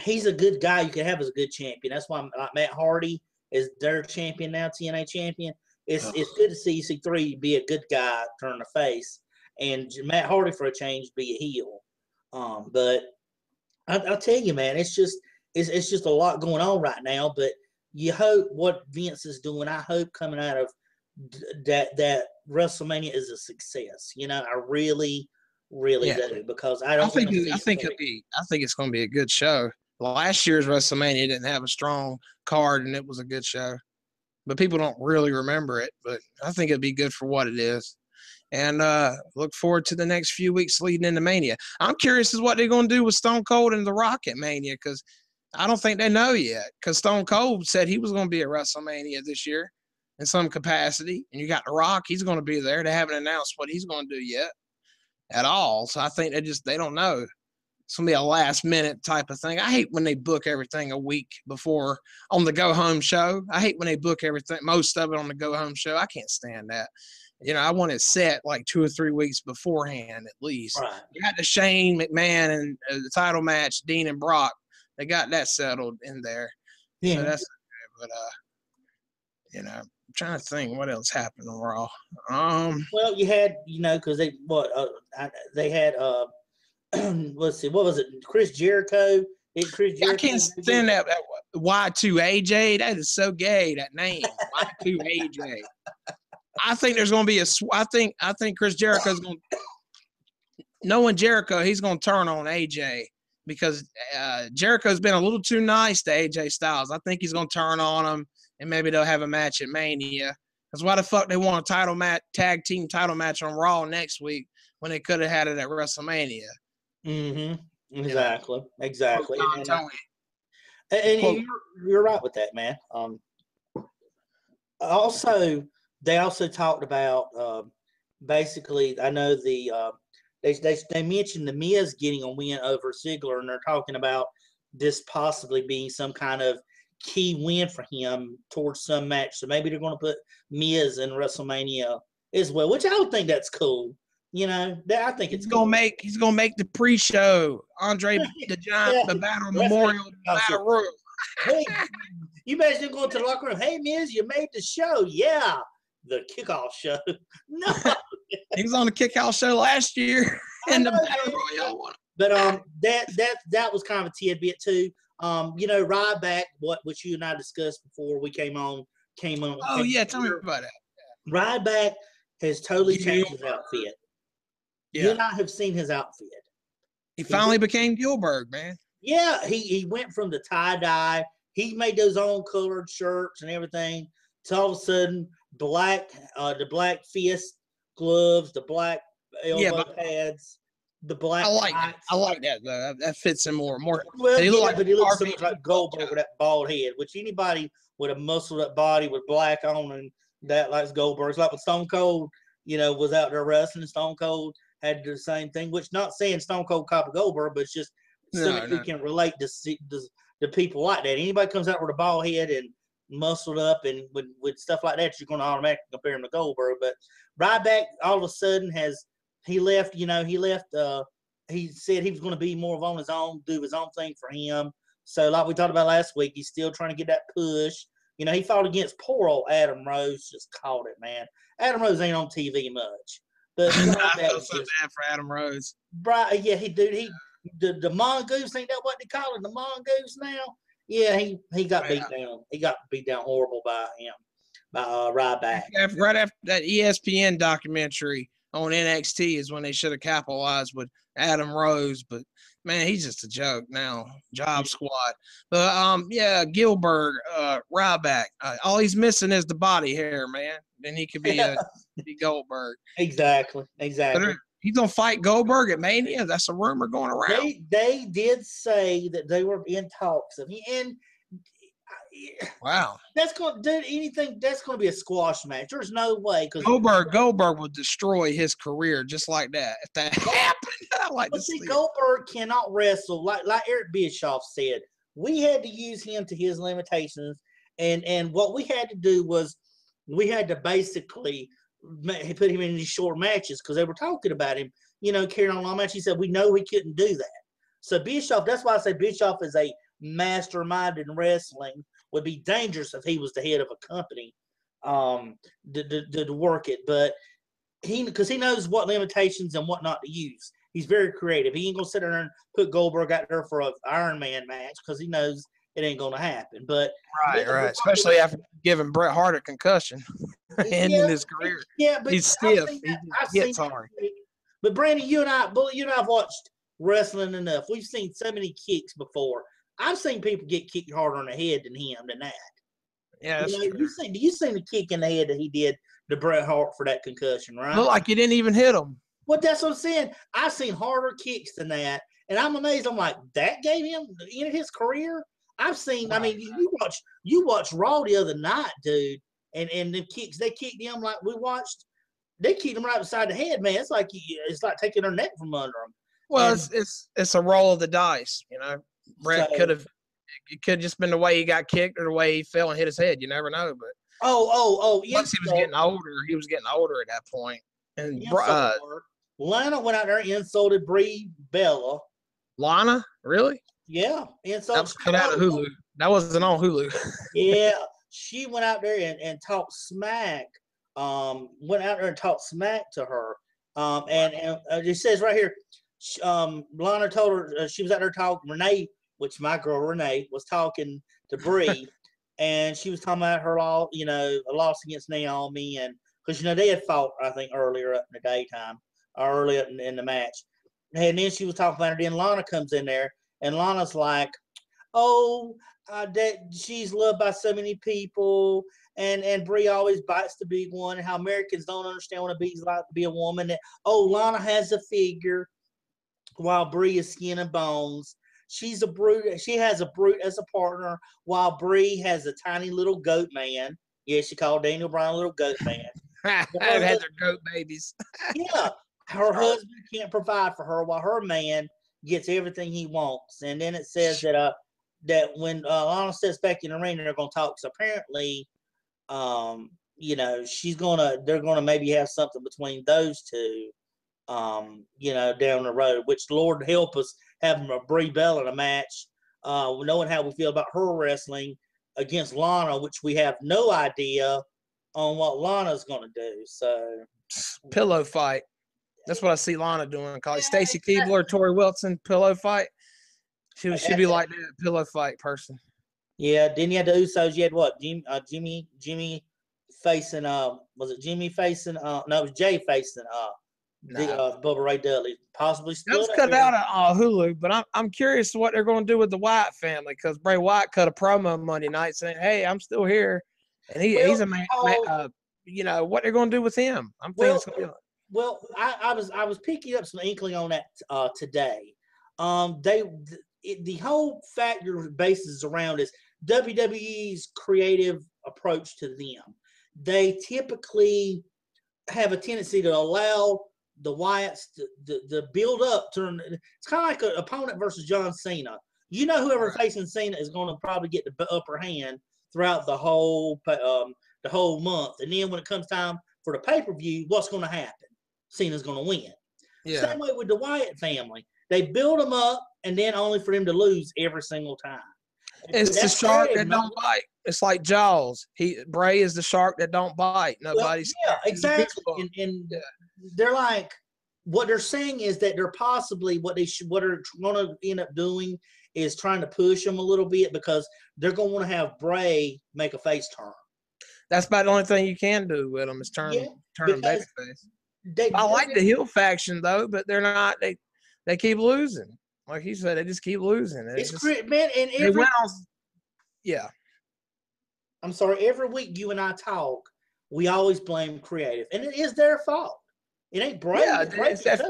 he's a good guy you can have as a good champion. That's why like Matt Hardy is their champion now, TNA champion. It's good to see EC3 be a good guy, turn the face, and Matt Hardy for a change be a heel. But I'll tell you, man, it's just a lot going on right now. But you hope what Vince is doing. I hope coming out of that WrestleMania is a success. You know, I really do because I think it's going to be a good show. Last year's WrestleMania didn't have a strong card, and it was a good show. But people don't really remember it. But I think it'd be good for what it is. And look forward to the next few weeks leading into Mania. I'm curious as what they're going to do with Stone Cold and The Rock at Mania because I don't think they know yet. Because Stone Cold said he was going to be at WrestleMania this year in some capacity. And you got The Rock. He's going to be there. They haven't announced what he's going to do yet at all. So I think they don't know. It's going to be a last-minute type of thing. I hate when they book everything a week before on the go-home show. I hate when they book everything, most of it on the go-home show. I can't stand that. You know, I want it set like 2 or 3 weeks beforehand at least. Right. You got the Shane McMahon and the title match, Dean and Brock. They got that settled in there. Yeah. So that's okay. But, I'm trying to think what else happened on Raw. Well, you had, because they had let's see, what was it? Chris Jericho. I can't stand that Y2AJ. That is so gay, that name. Y2AJ. I think there's going to be I think Chris Jericho's going to, knowing Jericho, he's going to turn on AJ because Jericho's been a little too nice to AJ Styles. I think he's going to turn on him and maybe they'll have a match at Mania. Because why the fuck they want a tag team title match on Raw next week when they could have had it at WrestleMania? Mm-hmm. Exactly. And you're right with that, man. They also talked about basically. I know they mentioned the Miz getting a win over Ziggler, and they're talking about this possibly being some kind of key win for him towards some match. So maybe they're going to put Miz in WrestleMania as well, which I would think that's cool. I think he's gonna make the pre-show Andre the Giant the Battle Memorial Battle Royal. Hey, you imagine going to the locker room. Hey, Miz, you made the show. Yeah, the kickoff show. No, he was on the kickoff show last year in the Battle Royal one. But that was kind of a tidbit too. Ryback, which you and I discussed before we came on. Oh yeah, tell me about that. Ryback has totally changed his outfit. Yeah. You and I have seen his outfit. He finally became Gilbert, man. Yeah, he went from the tie-dye. He made those own colored shirts and everything. To all of a sudden, the black fist gloves, the black elbow pads. the black tights. I like that though. That fits him more. Well, he yeah, but he looks so RVD much like Goldberg with that bald head, which anybody with a muscled up body with black on and that likes Goldberg. It's like when Stone Cold, was out there wrestling. Stone Cold had to do the same thing, which not saying Stone Cold copy Goldberg, but it's just something who can relate to people like that. Anybody comes out with a bald head and muscled up and with stuff like that, you're going to automatically compare him to Goldberg. But Ryback all of a sudden he left. He said he was going to be more of on his own, do his own thing for him. So like we talked about last week, he's still trying to get that push. He fought against poor old Adam Rose. Just called it, man. Adam Rose ain't on TV much. But I feel so bad for Adam Rose. Right, yeah, the mongoose, ain't that what they call it? The mongoose now? Yeah, he got beat down. He got beat down horrible by him, by Ryback. Right after that ESPN documentary on NXT is when they should have capitalized with Adam Rose, but man, he's just a joke now. Job squad. But Gilbert, Ryback. All he's missing is the body hair, man. Then he could be be Goldberg. Exactly. But he's gonna fight Goldberg at Mania. That's a rumor going around. They did say that they were in talks of and wow. That's going to do anything. That's going to be a squash match. There's no way because Goldberg will destroy his career just like that. If that happened, I like to see Goldberg cannot wrestle like Eric Bischoff said. We had to use him to his limitations, and what we had to do was we had to basically put him in these short matches because they were talking about him, carrying on long match. He said we know he couldn't do that. So Bischoff, that's why I say Bischoff is a mastermind in wrestling. Would be dangerous if he was the head of a company to work it. But because he knows what limitations and what not to use. He's very creative. He ain't going to sit there and put Goldberg out there for an Iron Man match because he knows it ain't going to happen. But right. Especially after giving Bret Hart a concussion ending his career. Yeah, but he's stiff. He hits hard. But Brandon, you and I have watched wrestling enough. We've seen so many kicks before. I've seen people get kicked harder on the head than that. Yeah, that's true. You seen the kick in the head that he did to Bret Hart for that concussion, right? Looked like he didn't even hit him. Well, that's what I'm saying. I've seen harder kicks than that, and I'm amazed. I'm like, that gave him in his career. I've seen. I mean, you watch Raw the other night, dude, and the kicks they kicked him like we watched. They kicked him right beside the head, man. It's like taking their neck from under him. Well, it's a roll of the dice, Bret could have just been the way he got kicked or the way he fell and hit his head. You never know. But yeah. Once he was getting older at that point. And Lana went out there and insulted Brie Bella. Lana, really? Yeah, that was cut out of Hulu. That wasn't on Hulu. Yeah, she went out there and talked smack. Went out there and talked smack to her. And it says right here. Lana told her she was out there talking. Renee, which my girl Renee was talking to Brie, and she was talking about her a loss against Naomi, and because they had fought I think earlier up in the daytime, or early in the match, and then she was talking about her. Then Lana comes in there, and Lana's like, that she's loved by so many people, and Brie always bites the big one, and how Americans don't understand what it's like to be a woman. And, Lana has a figure. While Brie is skin and bones, she's a brute. She has a brute as a partner, while Brie has a tiny little goat man. Yeah, she called Daniel Bryan a little goat man. I've had their goat babies. Yeah, her husband can't provide for her, while her man gets everything he wants. And then it says that when Lana steps back in the ring, they're going to talk. So apparently, they're gonna maybe have something between those two. Down the road, which Lord help us having a Brie Bella in a match, knowing how we feel about her wrestling against Lana, which we have no idea on what Lana's going to do. So, pillow fight. That's what I see Lana doing. Call it Stacy Keibler, Tori Wilson, pillow fight. She should be like that pillow fight person. Yeah. Then you had the Usos. You had what? Jimmy facing. Was it Jimmy facing? No, it was Jay facing. Bubba Ray Dudley possibly that was cut out of Hulu, but I'm curious what they're going to do with the Wyatt family because Bray Wyatt cut a promo Monday night saying, "Hey, I'm still here," and he's a man. What they're going to do with him? I'm thinking it's going to be. Well, I was picking up some inkling on that today. The whole factor bases around is WWE's creative approach to them. They typically have a tendency to allow the Wyatts to build up. It's kind of like an opponent versus John Cena. You know, whoever facing Cena is going to probably get the upper hand throughout the whole month, and then when it comes time for the pay-per-view, what's going to happen? Cena's going to win. Yeah. Same way with the Wyatt family. They build them up, and then only for them to lose every single time. It's the shark that don't bite. It's like Jaws. Bray is the shark that don't bite. Nobody's exactly. And they're like, what they're saying is that they're possibly what they're going to end up doing is trying to push them a little bit because they're going to want to have Bray make a face turn. That's about the only thing you can do with them is turn them babyface. I like the heel faction though, but they're not. They keep losing. Like he said, they just keep losing. It's great, man. And I'm sorry. Every week you and I talk, we always blame creative, and it is their fault. It ain't Bray. Yeah, it's that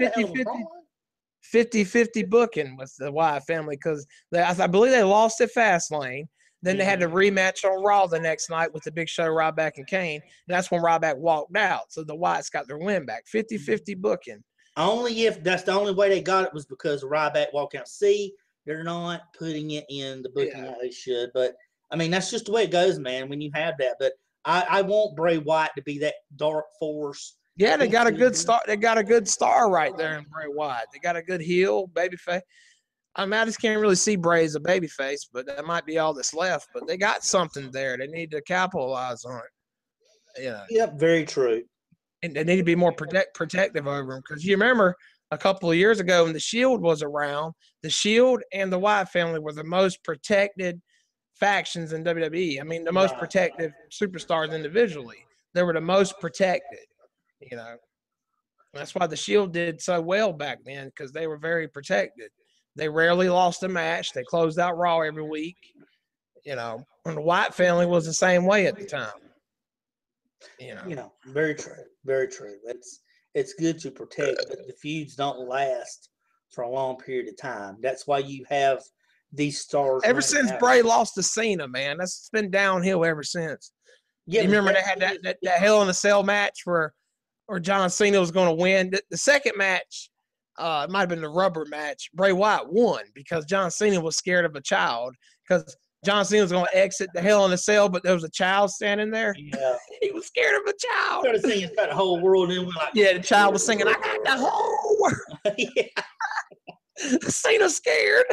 50-50 booking with the Wyatt family because I believe they lost at Fastlane. Then they had the rematch on Raw the next night with the Big Show, Ryback, and Kane. And that's when Ryback walked out. So the Wyatts got their win back. 50-50 booking. Only if that's the only way they got it was because Ryback walked out. See, they're not putting it in the booking like they should. But, I mean, that's just the way it goes, man, when you have that. But I want Bray Wyatt to be that dark force. Yeah, they got a good star. They got a good star right there in Bray Wyatt. They got a good heel, babyface. I mean, I just can't really see Bray as a babyface, but that might be all that's left. But they got something there. They need to capitalize on it. Yeah. Yep, very true. And they need to be more protective over him because you remember a couple of years ago when the Shield was around, the Shield and the Wyatt family were the most protected factions in WWE. I mean, the most protective superstars individually. They were the most protected. You know, that's why the Shield did so well back then because they were very protected. They rarely lost a match. They closed out Raw every week. You know, and the Wyatt family was the same way at the time. You know, very true, very true. It's good to protect, but the feuds don't last for a long period of time. That's why you have these stars. Ever since Bray lost to Cena, man, that's been downhill ever since. Yeah, you remember they had that Hell in a Cell match where John Cena was going to win. The second match, it might have been the rubber match. Bray Wyatt won because John Cena was scared of a child because John Cena was going to exit the Hell in a Cell, but there was a child standing there. Yeah. He was scared of a child. Started singing about the whole world, and we're like, yeah, the child was singing, I got the whole world. Yeah. Cena's scared.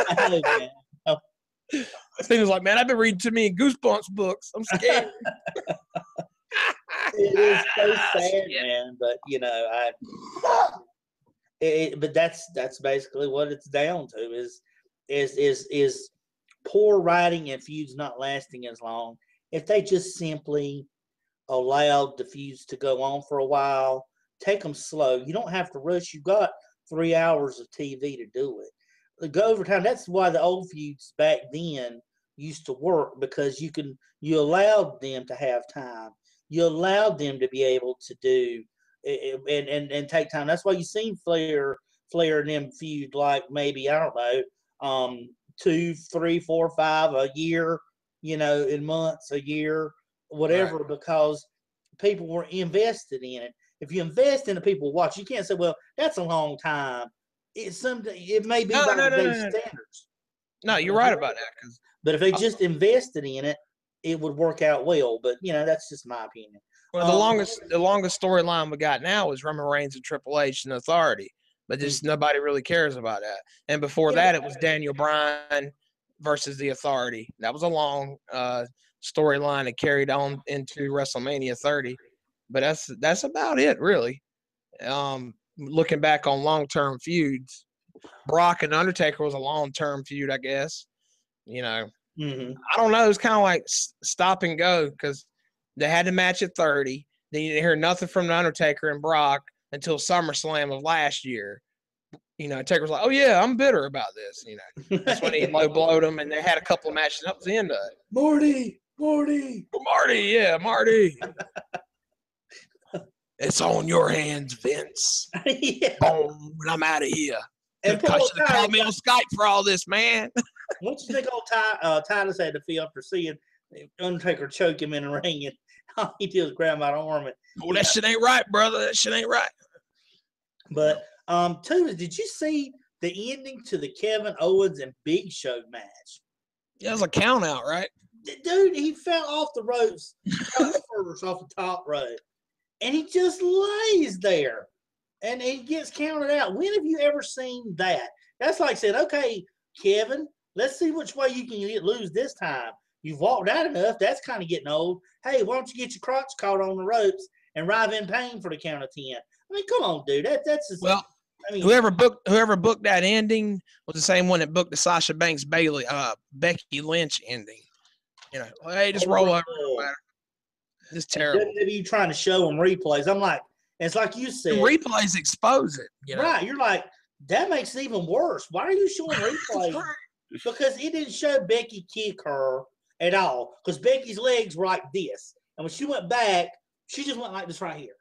I know, man. Cena's like, man, I've been reading too many Goosebumps books. I'm scared. It is so sad, man. But but that's basically what it's down to is poor writing and feuds not lasting as long. If they just simply allowed the feuds to go on for a while, take them slow. You don't have to rush. You got 3 hours of TV to do it. Go over time. That's why the old feuds back then used to work because you allowed them to have time. You allowed them to be able to do and take time. That's why you seen Flair and them feud like maybe, I don't know, 2, 3, 4, 5 a year, in months, a year, whatever, because people were invested in it. If you invest in the people watch, you can't say, well, that's a long time. It may be by today's standards. No, you're right about that. But if they just invested in it, it would work out well. But that's just my opinion. Well, the longest storyline we got now is Roman Reigns and Triple H and Authority, but just nobody really cares about that. And before that, it was Daniel Bryan versus the Authority. That was a long storyline that carried on into WrestleMania 30. But that's about it, really. Looking back on long-term feuds, Brock and Undertaker was a long-term feud, I guess. Mm-hmm. I don't know. It was kind of like stop and go because they had the match at 30. Then you didn't hear nothing from the Undertaker and Brock until SummerSlam of last year. Taker was like, "Oh yeah, I'm bitter about this." That's when he low blowed him, and they had a couple of matches. That was the end of it. Marty, yeah, Marty. It's on your hands, Vince. Yeah. Boom, and I'm out of here. And You should have called me on Skype for all this, man. What you think old Titus had to feel after seeing Undertaker choke him in the ring, and all he did was grab my arm? And Oh, that shit ain't right, brother. That shit ain't right. But too, did you see the ending to the Kevin Owens and Big Show match? Yeah, it was a count out, right? Dude, he fell off the ropes, first off the top rope, and he just lays there, and he gets counted out. When have you ever seen that? That's like saying, okay, Kevin, let's see which way you can lose this time. You've walked out enough. That's kind of getting old. Hey, why don't you get your crotch caught on the ropes and writhe in pain for the count of 10? I mean, come on, dude. That's just, well. I mean, whoever booked that ending was the same one that booked the Sasha Banks Becky Lynch ending. You know, hey, just roll over. It's terrible. WWE trying to show them replays. I'm like, it's like you said. The replays expose it. You know? Right. You're like, that makes it even worse. Why are you showing replays? Because it didn't show Becky kick her at all. Because Becky's legs were like this. And when she went back, she just went like this right here.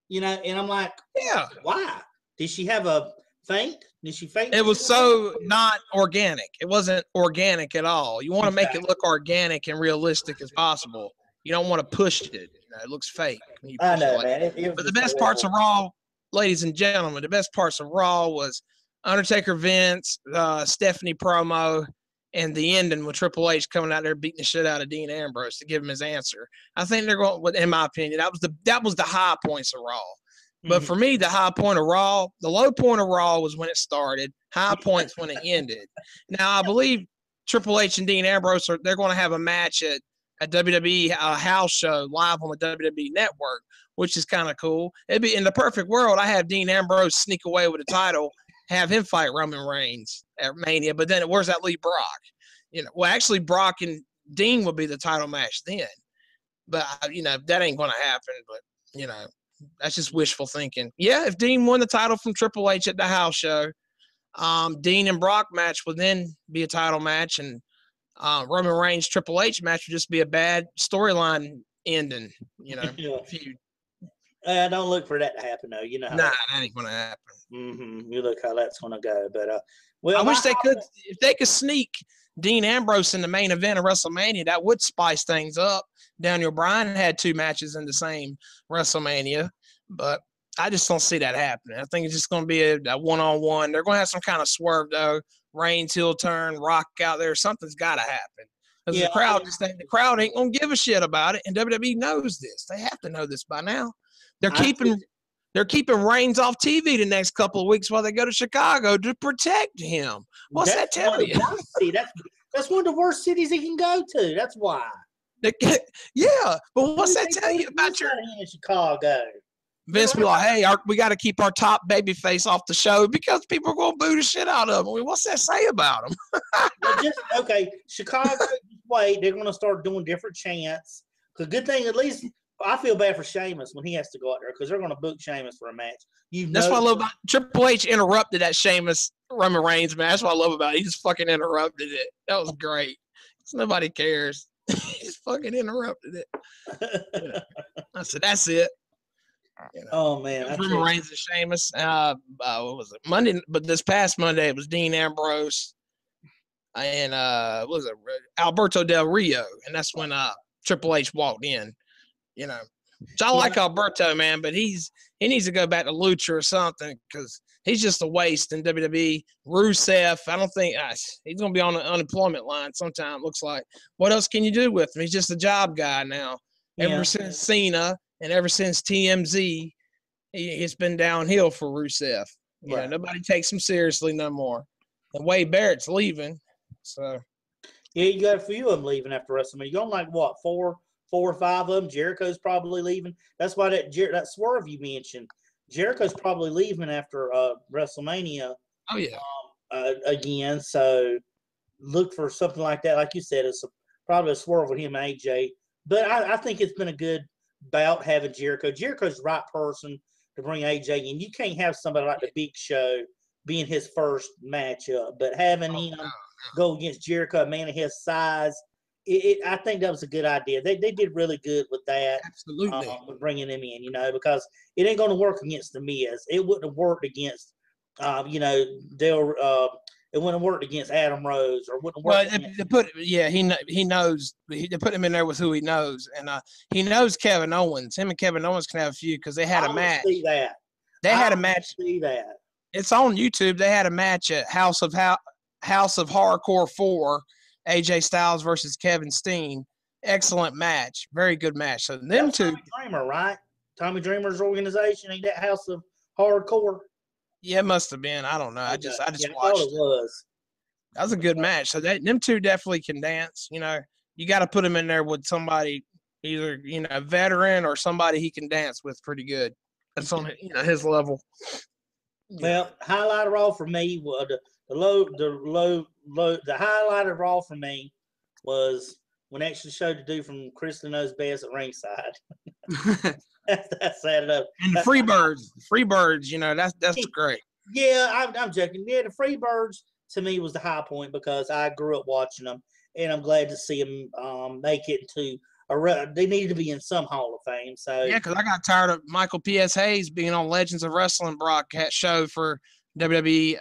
You know, and I'm like, yeah. Why? Did she have a faint? Did she faint? It was so not organic. It wasn't organic at all. You want to make it look organic and realistic as possible. You don't want to push it. You know, it looks fake. I know, man. But the best parts of Raw, ladies and gentlemen, the best parts of Raw was Undertaker, Vince, Stephanie promo, and the ending with Triple H coming out there beating the shit out of Dean Ambrose to give him his answer. I think they're going, in my opinion, that was the high points of Raw. But for me, the high point of Raw, the low point of Raw was when it started. High points when it ended. Now, I believe Triple H and Dean Ambrose they're going to have a match at a WWE house show live on the WWE Network, which is kind of cool. It'd be in the perfect world. I have Dean Ambrose sneak away with the title, have him fight Roman Reigns at Mania. But then where's that leave Brock? You know, well, actually, Brock and Dean would be the title match then. But you know, that ain't going to happen. But you know. That's just wishful thinking. Yeah, if Dean won the title from Triple H at the house show, Dean and Brock match would then be a title match, and Roman Reigns Triple H match would just be a bad storyline ending. You know, feud. Don't look for that to happen, though. You know, that ain't gonna happen. Mm-hmm. You look how that's gonna go, but well, I wish they could. If they could sneak Dean Ambrose in the main event of WrestleMania, that would spice things up. Daniel Bryan had 2 matches in the same WrestleMania, but I just don't see that happening. I think it's just going to be a one-on-one. They're going to have some kind of swerve, though. Reigns heel turn, Rock out there. Something's got to happen. Because the crowd ain't going to give a shit about it, and WWE knows this. They have to know this by now. They're keeping Reigns off TV the next couple of weeks while they go to Chicago to protect him. What's that tell you? That's one of the worst cities he can go to. That's why. Yeah, but what's that tell you about your in Chicago? Vince be like, hey, we got to keep our top baby face off the show because people are going to boo the shit out of him. I mean, what's that say about him? Okay, Chicago, wait, they're going to start doing different chants. Because good thing, at least, I feel bad for Sheamus when he has to go out there because they're going to book Sheamus for a match. That's what I love about Triple H interrupted that Sheamus Roman Reigns match. That's what I love about it. He just fucking interrupted it. That was great. Nobody cares. He just fucking interrupted it. You know. I said, that's it. You know. Oh, man. Roman Reigns and Sheamus. What was it? Monday, but this past Monday, it was Dean Ambrose and what was it? Alberto Del Rio. And that's when Triple H walked in. You know. So I like Alberto, man, but he needs to go back to Lucha or something because he's just a waste in WWE. Rusev, I don't think he's going to be on the unemployment line sometime, looks like. What else can you do with him? He's just a job guy now. Ever since Cena and ever since TMZ, it's been downhill for Rusev. You know, nobody takes him seriously no more. And Wade Barrett's leaving. So yeah, you got a few of them leaving after WrestleMania. You got like what, four or 5 of them. Jericho's probably leaving. That's why that swerve you mentioned. Jericho's probably leaving after WrestleMania. Oh yeah. Again, so look for something like that. Like you said, it's probably a swerve with him and AJ. But I think it's been a good bout having Jericho. Jericho's the right person to bring AJ in. You can't have somebody like the Big Show being his first matchup, but having him go against Jericho, a man of his size I think that was a good idea. They did really good with that. Absolutely. With bringing them in, because it ain't going to work against the Miz. It wouldn't have worked against, it wouldn't have worked against Adam Rose or wouldn't have worked. He knows. They put him in there with who he knows, and he knows Kevin Owens. Him and Kevin Owens can have a feud because they had a match. See that. They had a match. See that. It's on YouTube. They had a match at House of Hardcore 4. AJ Styles versus Kevin Steen. Excellent match. Very good match. So them two. Tommy Dreamer, right? Tommy Dreamer's organization. Ain't that House of Hardcore? Yeah, it must have been. I don't know. I just watched it. Was. That was a good match. So them two definitely can dance. You got to put them in there with somebody, either a veteran or somebody he can dance with pretty good. That's on his level. Well, highlight of Raw for me was the highlight of Raw for me was when they actually showed the dude from Kristen Knows Best at ringside. That's set it up. And the Freebirds, that's great. Yeah, I'm joking. Yeah, the Freebirds to me was the high point because I grew up watching them, and I'm glad to see them make it to they needed to be in some Hall of Fame. So yeah, because I got tired of Michael P.S. Hayes being on Legends of Wrestling broadcast show for WWE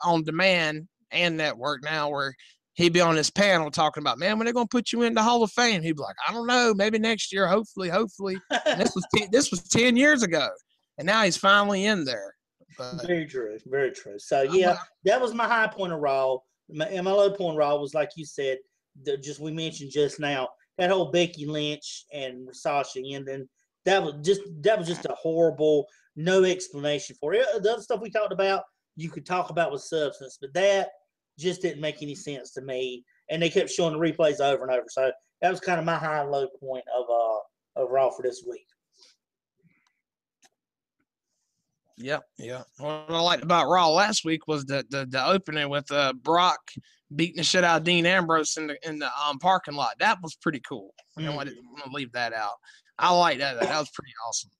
On Demand and Network now, where he'd be on his panel talking about, man, when they're gonna put you in the Hall of Fame? He'd be like, I don't know, maybe next year, hopefully. And this was 10 years ago, and now he's finally in there. But, very true, very true. So yeah, that was my high point of Raw. My low point of Raw was, like you said, we mentioned just now, that whole Becky Lynch and Sasha ending. That was just a horrible, no explanation for it. The other stuff we talked about, you could talk about with substance, but that just didn't make any sense to me. And they kept showing the replays over and over. So that was kind of my high and low point of Raw for this week. Yeah. What I liked about Raw last week was the opening with Brock beating the shit out of Dean Ambrose in the parking lot. That was pretty cool. I don't want to leave that out. I like that. That was pretty awesome.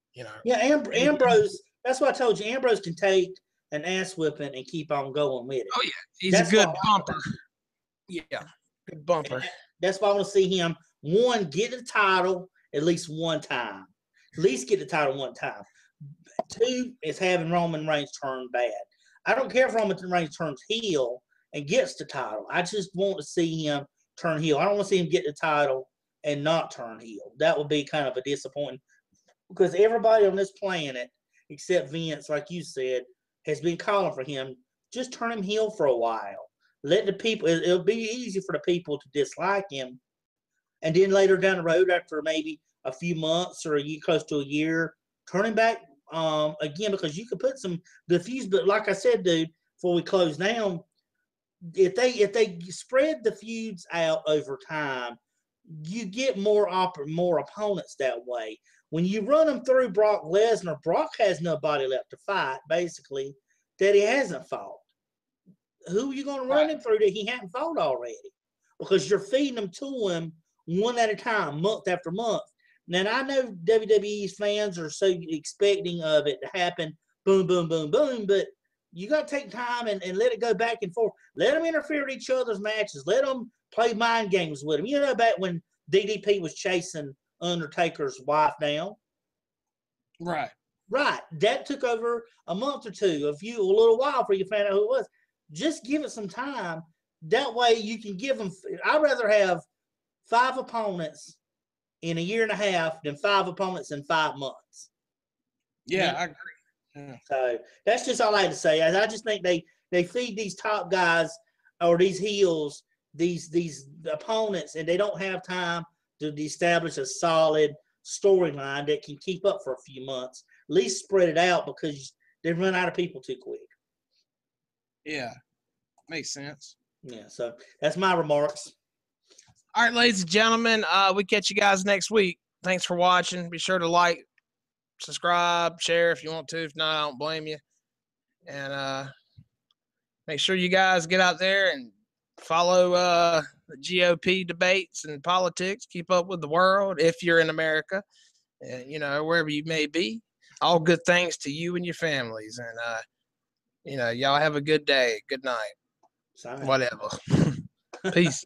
Yeah, Ambrose. That's why I told you. Ambrose can take an ass whipping and keep on going with it. Oh yeah, he's a good bumper. Yeah, good bumper. That's why I want to see him get the title at least one time. At least get the title one time. 2 is having Roman Reigns turn bad. I don't care if Roman Reigns turns heel and gets the title. I just want to see him turn heel. I don't want to see him get the title and not turn heel. That would be kind of a disappointment because everybody on this planet, except Vince, like you said, has been calling for him. Just turn him heel for a while. Let the people. It'll be easy for the people to dislike him, and then later down the road, after maybe a few months or close to a year, turn him back again, because you could put some feuds. But like I said, dude, before we close down, if they spread the feuds out over time, you get more opponents that way. When you run them through Brock Lesnar, Brock has nobody left to fight, basically, that he hasn't fought. Who are you going to run him through that he hadn't fought already? Because you're feeding them to him one at a time, month after month. Now, I know WWE's fans are so expecting of it to happen, boom, boom, boom, boom, but you got to take time and let it go back and forth. Let them interfere in each other's matches. Let them play mind games with them. You know, back when DDP was chasing Undertaker's wife down? Right. That took over a month or two, a little while for you to find out who it was. Just give it some time. That way you can give them. I'd rather have 5 opponents in a year and a half than 5 opponents in 5 months. Yeah, I agree. Yeah. So that's just all I had to say. I just think they feed these top guys or these heels these opponents, and they don't have time to establish a solid storyline that can keep up for a few months. At least spread it out because they run out of people too quick. Yeah, makes sense. Yeah, so that's my remarks. All right, ladies and gentlemen, we catch you guys next week. Thanks for watching. Be sure to like, subscribe, share if you want to. If not, I don't blame you. And make sure you guys get out there and follow the GOP debates and politics. Keep up with the world if you're in America, and wherever you may be. All good things to you and your families. And y'all have a good day, good night, whatever. Peace.